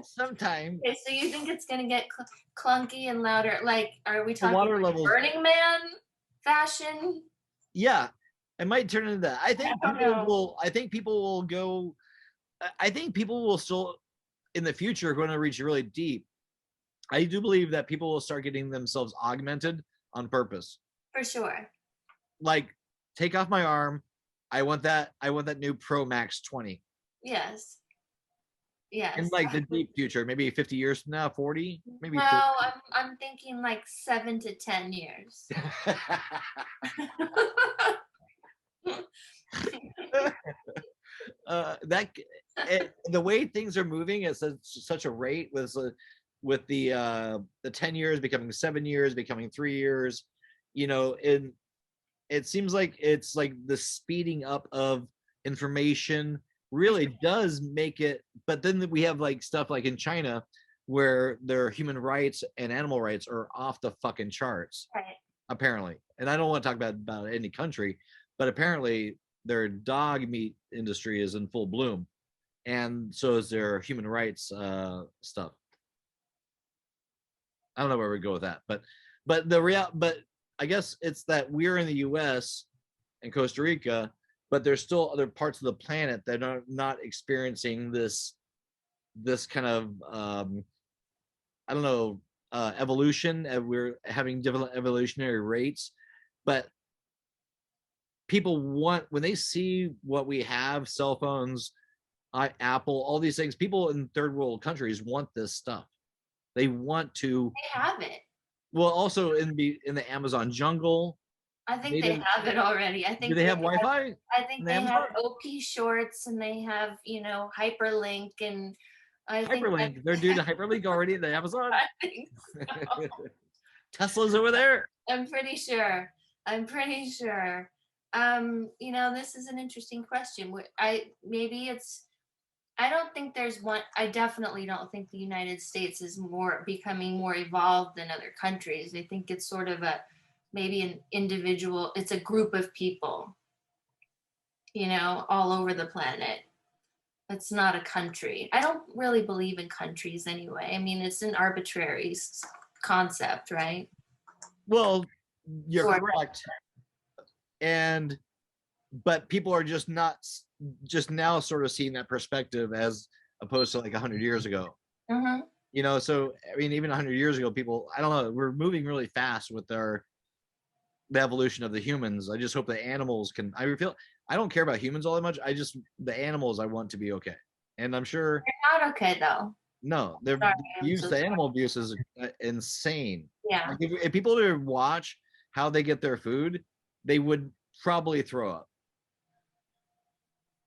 Sometimes. Okay, so you think it's gonna get clunky and louder? Like, are we talking water like levels- Burning Man fashion? Yeah, it might turn into that. I think don't know. people will go. I think people will still, in the future, going to reach really deep. I do believe that people will start getting themselves augmented on purpose. For sure. Like, take off my arm. I want that new Pro Max 20. Yes. Yes. In like the deep future, maybe 50 years from now, 40, maybe. No, I'm thinking like 7 to 10 years. The way things are moving at such a rate with the 10 years becoming 7 years, becoming 3 years, and it seems like it's like the speeding up of information really does make it. But then we have like stuff like in China where their human rights and animal rights are off the fucking charts, Right. apparently. And I don't want to talk about any country, but apparently their dog meat industry is in full bloom, and so is their human rights stuff. I don't know where we go with that, but I guess it's that we're in the U.S. and Costa Rica, but there's still other parts of the planet that are not experiencing this kind of I don't know, evolution. We're having different evolutionary rates, but people want, when they see what we have, cell phones, Apple, all these things, people in third world countries want this stuff. They want to. They have it. Well, also in the Amazon jungle. I think they have it already. I think do they have Wi-Fi? I think they have OP shorts, and they have, hyperlink, and I think hyperlink. They're doing a hyperlink already in the Amazon. I think so. Tesla's over there. I'm pretty sure. This is an interesting question. Maybe it's I don't think there's one. I definitely don't think the United States is becoming more evolved than other countries. I think it's sort of maybe an individual, it's a group of people, all over the planet. It's not a country. I don't really believe in countries anyway. I mean, it's an arbitrary concept, right? Well, you're Sort of. correct. But people are just now sort of seeing that perspective as opposed to like 100 years ago. Mm-hmm. So I mean, even 100 years ago, people, I don't know, we're moving really fast with the evolution of the humans. I just hope the animals can. I don't care about humans all that much. The animals I want to be okay, and I'm sure They're not okay though. no, Sorry, I'm so the sorry. animal abuse is insane. Yeah. Like if people were to watch how they get their food, they would probably throw up.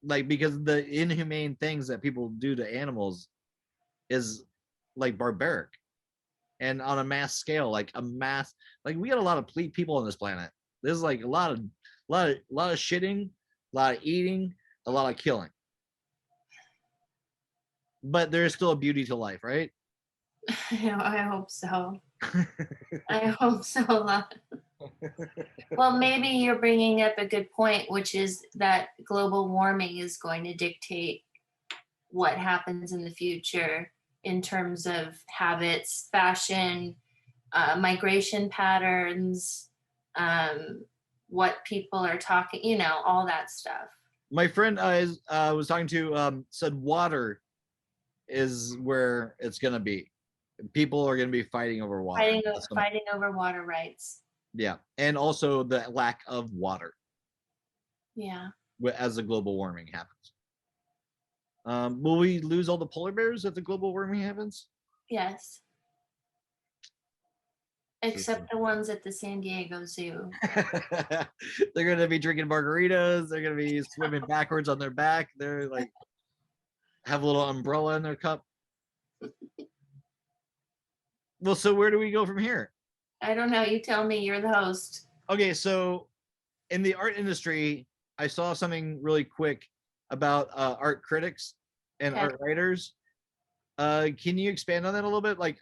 Like, because the inhumane things that people do to animals is like barbaric, and on a mass scale, like we got a lot of people on this planet. There's like a lot of shitting, a lot of eating, a lot of killing, but there's still a beauty to life, right? I hope so. I hope so a lot. Well, maybe you're bringing up a good point, which is that global warming is going to dictate what happens in the future in terms of habits, fashion, migration patterns, what people are talking, all that stuff. My friend I was talking to said water is where it's going to be. People are going to be fighting over water. Fighting over water rights. Yeah, and also the lack of water. Yeah. As the global warming happens. Will we lose all the polar bears if the global warming happens? Yes. Except the ones at the San Diego Zoo. They're going to be drinking margaritas. They're going to be swimming backwards on their back. They're like, have a little umbrella in their cup. Well, so where do we go from here? I don't know. You tell me. You're the host. Okay, so in the art industry, I saw something really quick about art critics and art writers. Can you expand on that a little bit? Like,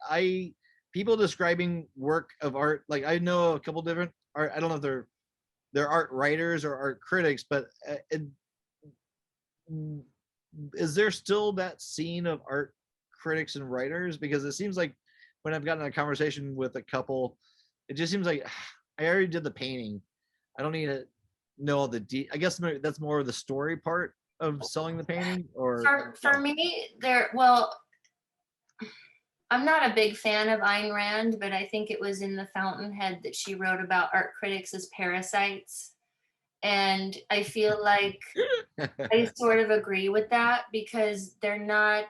people describing work of art, like I know a couple different art. I don't know if they're art writers or art critics, but is there still that scene of art critics and writers? Because it seems like when I've gotten a conversation with a couple, it just seems like I already did the painting. I don't need to know all the I guess that's more of the story part of selling the painting. Or for me, I'm not a big fan of Ayn Rand, but I think it was in The Fountainhead that she wrote about art critics as parasites. And I feel like I sort of agree with that, because they're not,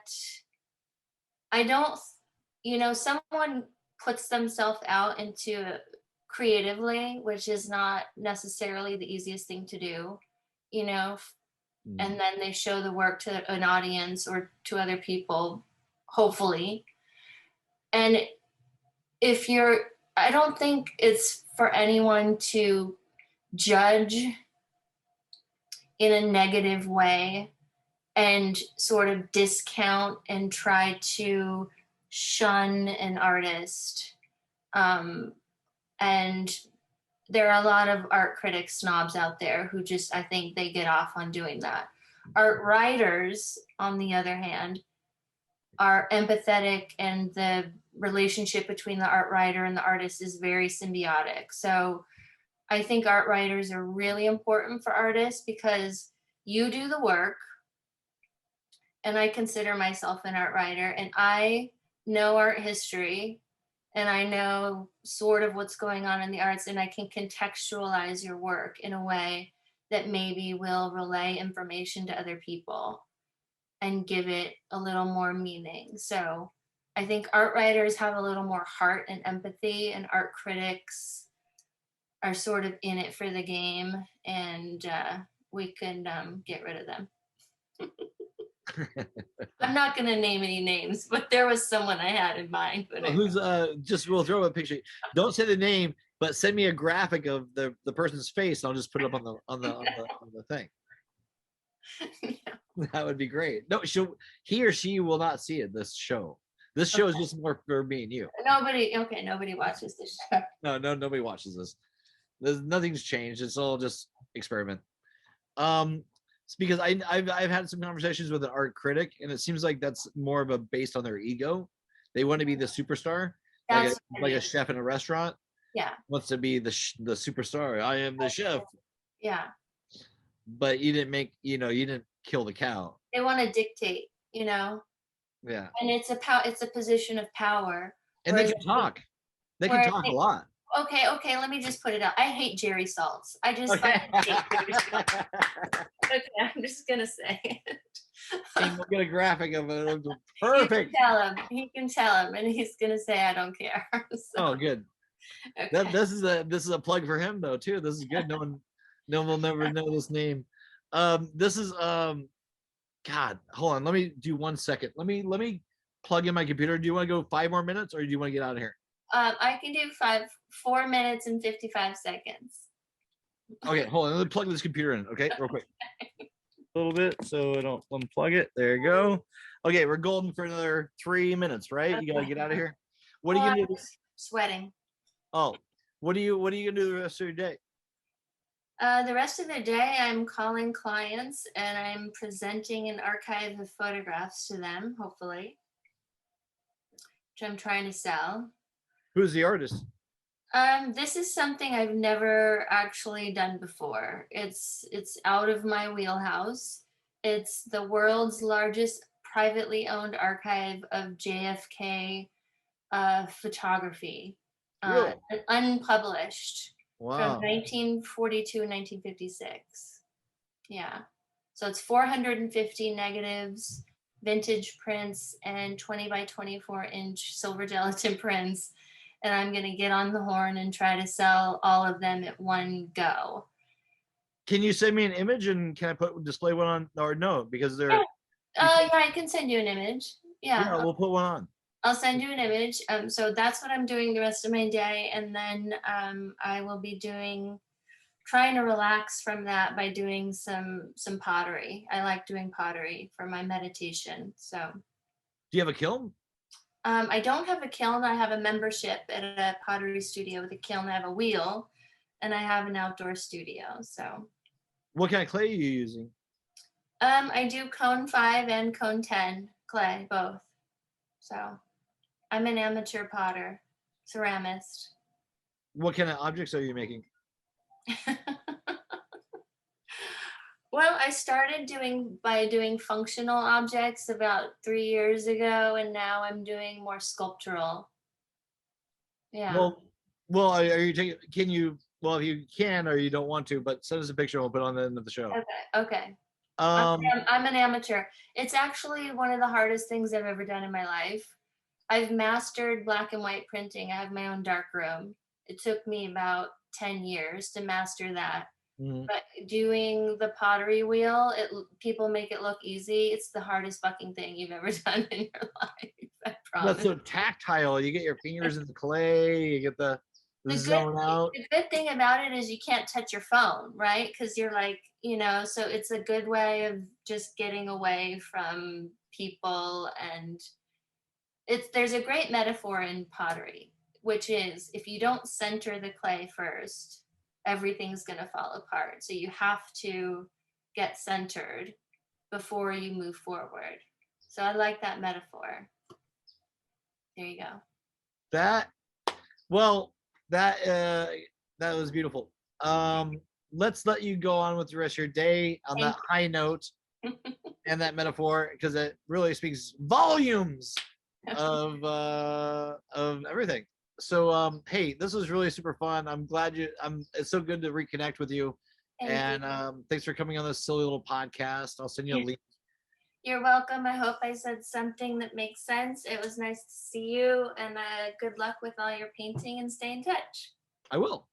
someone puts themselves out into creatively, which is not necessarily the easiest thing to do, and then they show the work to an audience or to other people, hopefully. And I don't think it's for anyone to judge in a negative way and sort of discount and try to shun an artist. And there are a lot of art critic snobs out there who I think they get off on doing that. Art writers, on the other hand, are empathetic, and the relationship between the art writer and the artist is very symbiotic. So I think art writers are really important for artists, because you do the work, and I consider myself an art writer, and I know art history, and I know sort of what's going on in the arts, and I can contextualize your work in a way that maybe will relay information to other people and give it a little more meaning. So I think art writers have a little more heart and empathy, and art critics are sort of in it for the game, and we can get rid of them. I'm not going to name any names, but there was someone I had in mind. Who's we'll throw a picture. Don't say the name, but send me a graphic of the person's face, and I'll just put it up on the thing. Yeah. That would be great. No, he or she will not see it. This show is just more for me and you. Nobody watches this show. No, nobody watches this. Nothing's changed. It's all just experiment. It's because I've had some conversations with an art critic, and it seems like that's more of a based on their ego. They want to be the superstar, like a chef in a restaurant. Yeah. Wants to be the superstar. I am the chef. Yeah. But you didn't kill the cow. They want to dictate, Yeah. And it's a position of power. And they can talk. They can talk a lot. Okay, let me just put it out. I hate Jerry Saltz. I just fucking hate Jerry Saltz. Okay, I'm just gonna say it. We'll get a graphic of it. Perfect. He can tell him, and he's gonna say, "I don't care." So, oh, good. Okay. This is a plug for him though too. This is good. No one will never know this name. This is God. Hold on. Let me do 1 second. Let me plug in my computer. Do you want to go 5 more minutes, or do you want to get out of here? I can do 4 minutes and 55 seconds. Okay, hold on. Let me plug this computer in. Okay, real quick. A little bit so I don't unplug it. There you go. Okay, we're golden for another 3 minutes, right? Okay. You gotta get out of here. What are you gonna do? Sweating. Oh, what are you gonna do the rest of your day? The rest of the day, I'm calling clients and I'm presenting an archive of photographs to them, hopefully, which I'm trying to sell. Who's the artist? This is something I've never actually done before. It's out of my wheelhouse. It's the world's largest privately owned archive of JFK photography, Really? unpublished. Wow. From 1942 and 1956. Yeah. So it's 450 negatives, vintage prints, and 20 by 24 inch silver gelatin prints. And I'm going to get on the horn and try to sell all of them at one go. Can you send me an image and can I display one on, or no, because they're. Yeah, I can send you an image. Yeah, we'll put one on. I'll send you an image. So that's what I'm doing the rest of my day. And then I will be trying to relax from that by doing some pottery. I like doing pottery for my meditation. So. Do you have a kiln? I don't have a kiln. I have a membership at a pottery studio with a kiln. I have a wheel and I have an outdoor studio. So. What kind of clay are you using? I do cone 5 and cone 10 clay, both. So. I'm an amateur potter, ceramist. What kind of objects are you making? Well, I started by doing functional objects about 3 years ago, and now I'm doing more sculptural. Yeah. Well, are you taking? Can you? Well, if you can, or you don't want to, but send us a picture. We'll put it on the end of the show. Okay. I'm an amateur. It's actually one of the hardest things I've ever done in my life. I've mastered black and white printing. I have my own darkroom. It took me about 10 years to master that. Mm-hmm. But doing the pottery wheel, people make it look easy. It's the hardest fucking thing you've ever done in your life. I promise. That's so tactile. You get your fingers in the clay. You get the zone out. The good thing about it is you can't touch your phone, right? Because you're like, so it's a good way of just getting away from people. And there's a great metaphor in pottery, which is if you don't center the clay first, everything's going to fall apart. So you have to get centered before you move forward. So I like that metaphor. There you go. That was beautiful. Let's let you go on with the rest of your day on that high note and that metaphor, because it really speaks volumes of everything. So hey, this was really super fun. I'm glad it's so good to reconnect with you. Thanks for coming on this silly little podcast. I'll send you a link. You're welcome. I hope I said something that makes sense. It was nice to see you, and good luck with all your painting, and stay in touch. I will.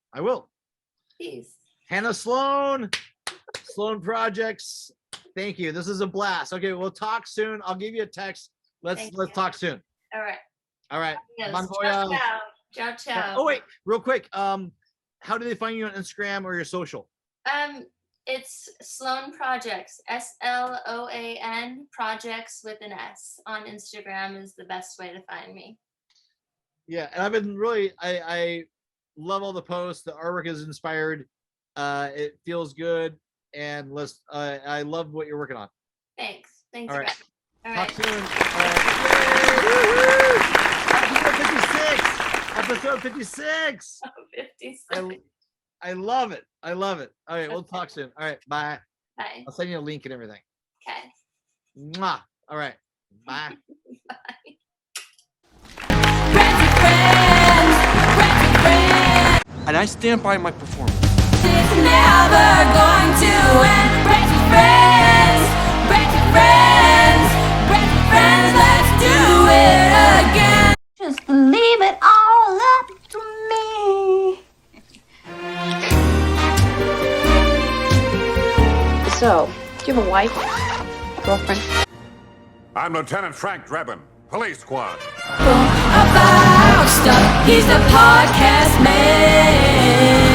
Peace. Hannah Sloan, Sloan Projects. Thank you. This is a blast. Okay, we'll talk soon. I'll give you a text. Let's talk soon. All right. Yes. Bon voyage. Ciao. Oh wait, real quick. How do they find you on Instagram or your social? It's Sloan Projects, SLOAN Projects with an S. On Instagram is the best way to find me. Yeah, and I've been really, I love all the posts. The artwork is inspired. It feels good, and I love what you're working on. Thanks. Thanks, All right. Brett. All Talk right. soon. All right. Episode 56. 56. I love it. I love it. All right, we'll talk soon. All right, bye. Bye. I'll send you a link and everything. Okay. Mwah. All right, bye. And I stand by my performance. It's never going to end. Break your friends, break your friends, break your friends. Let's do it again. Just leave it all up to me. So, do you have a wife? Girlfriend? I'm Lieutenant Frank Drebin, Police Squad. About stuff. He's the podcast man.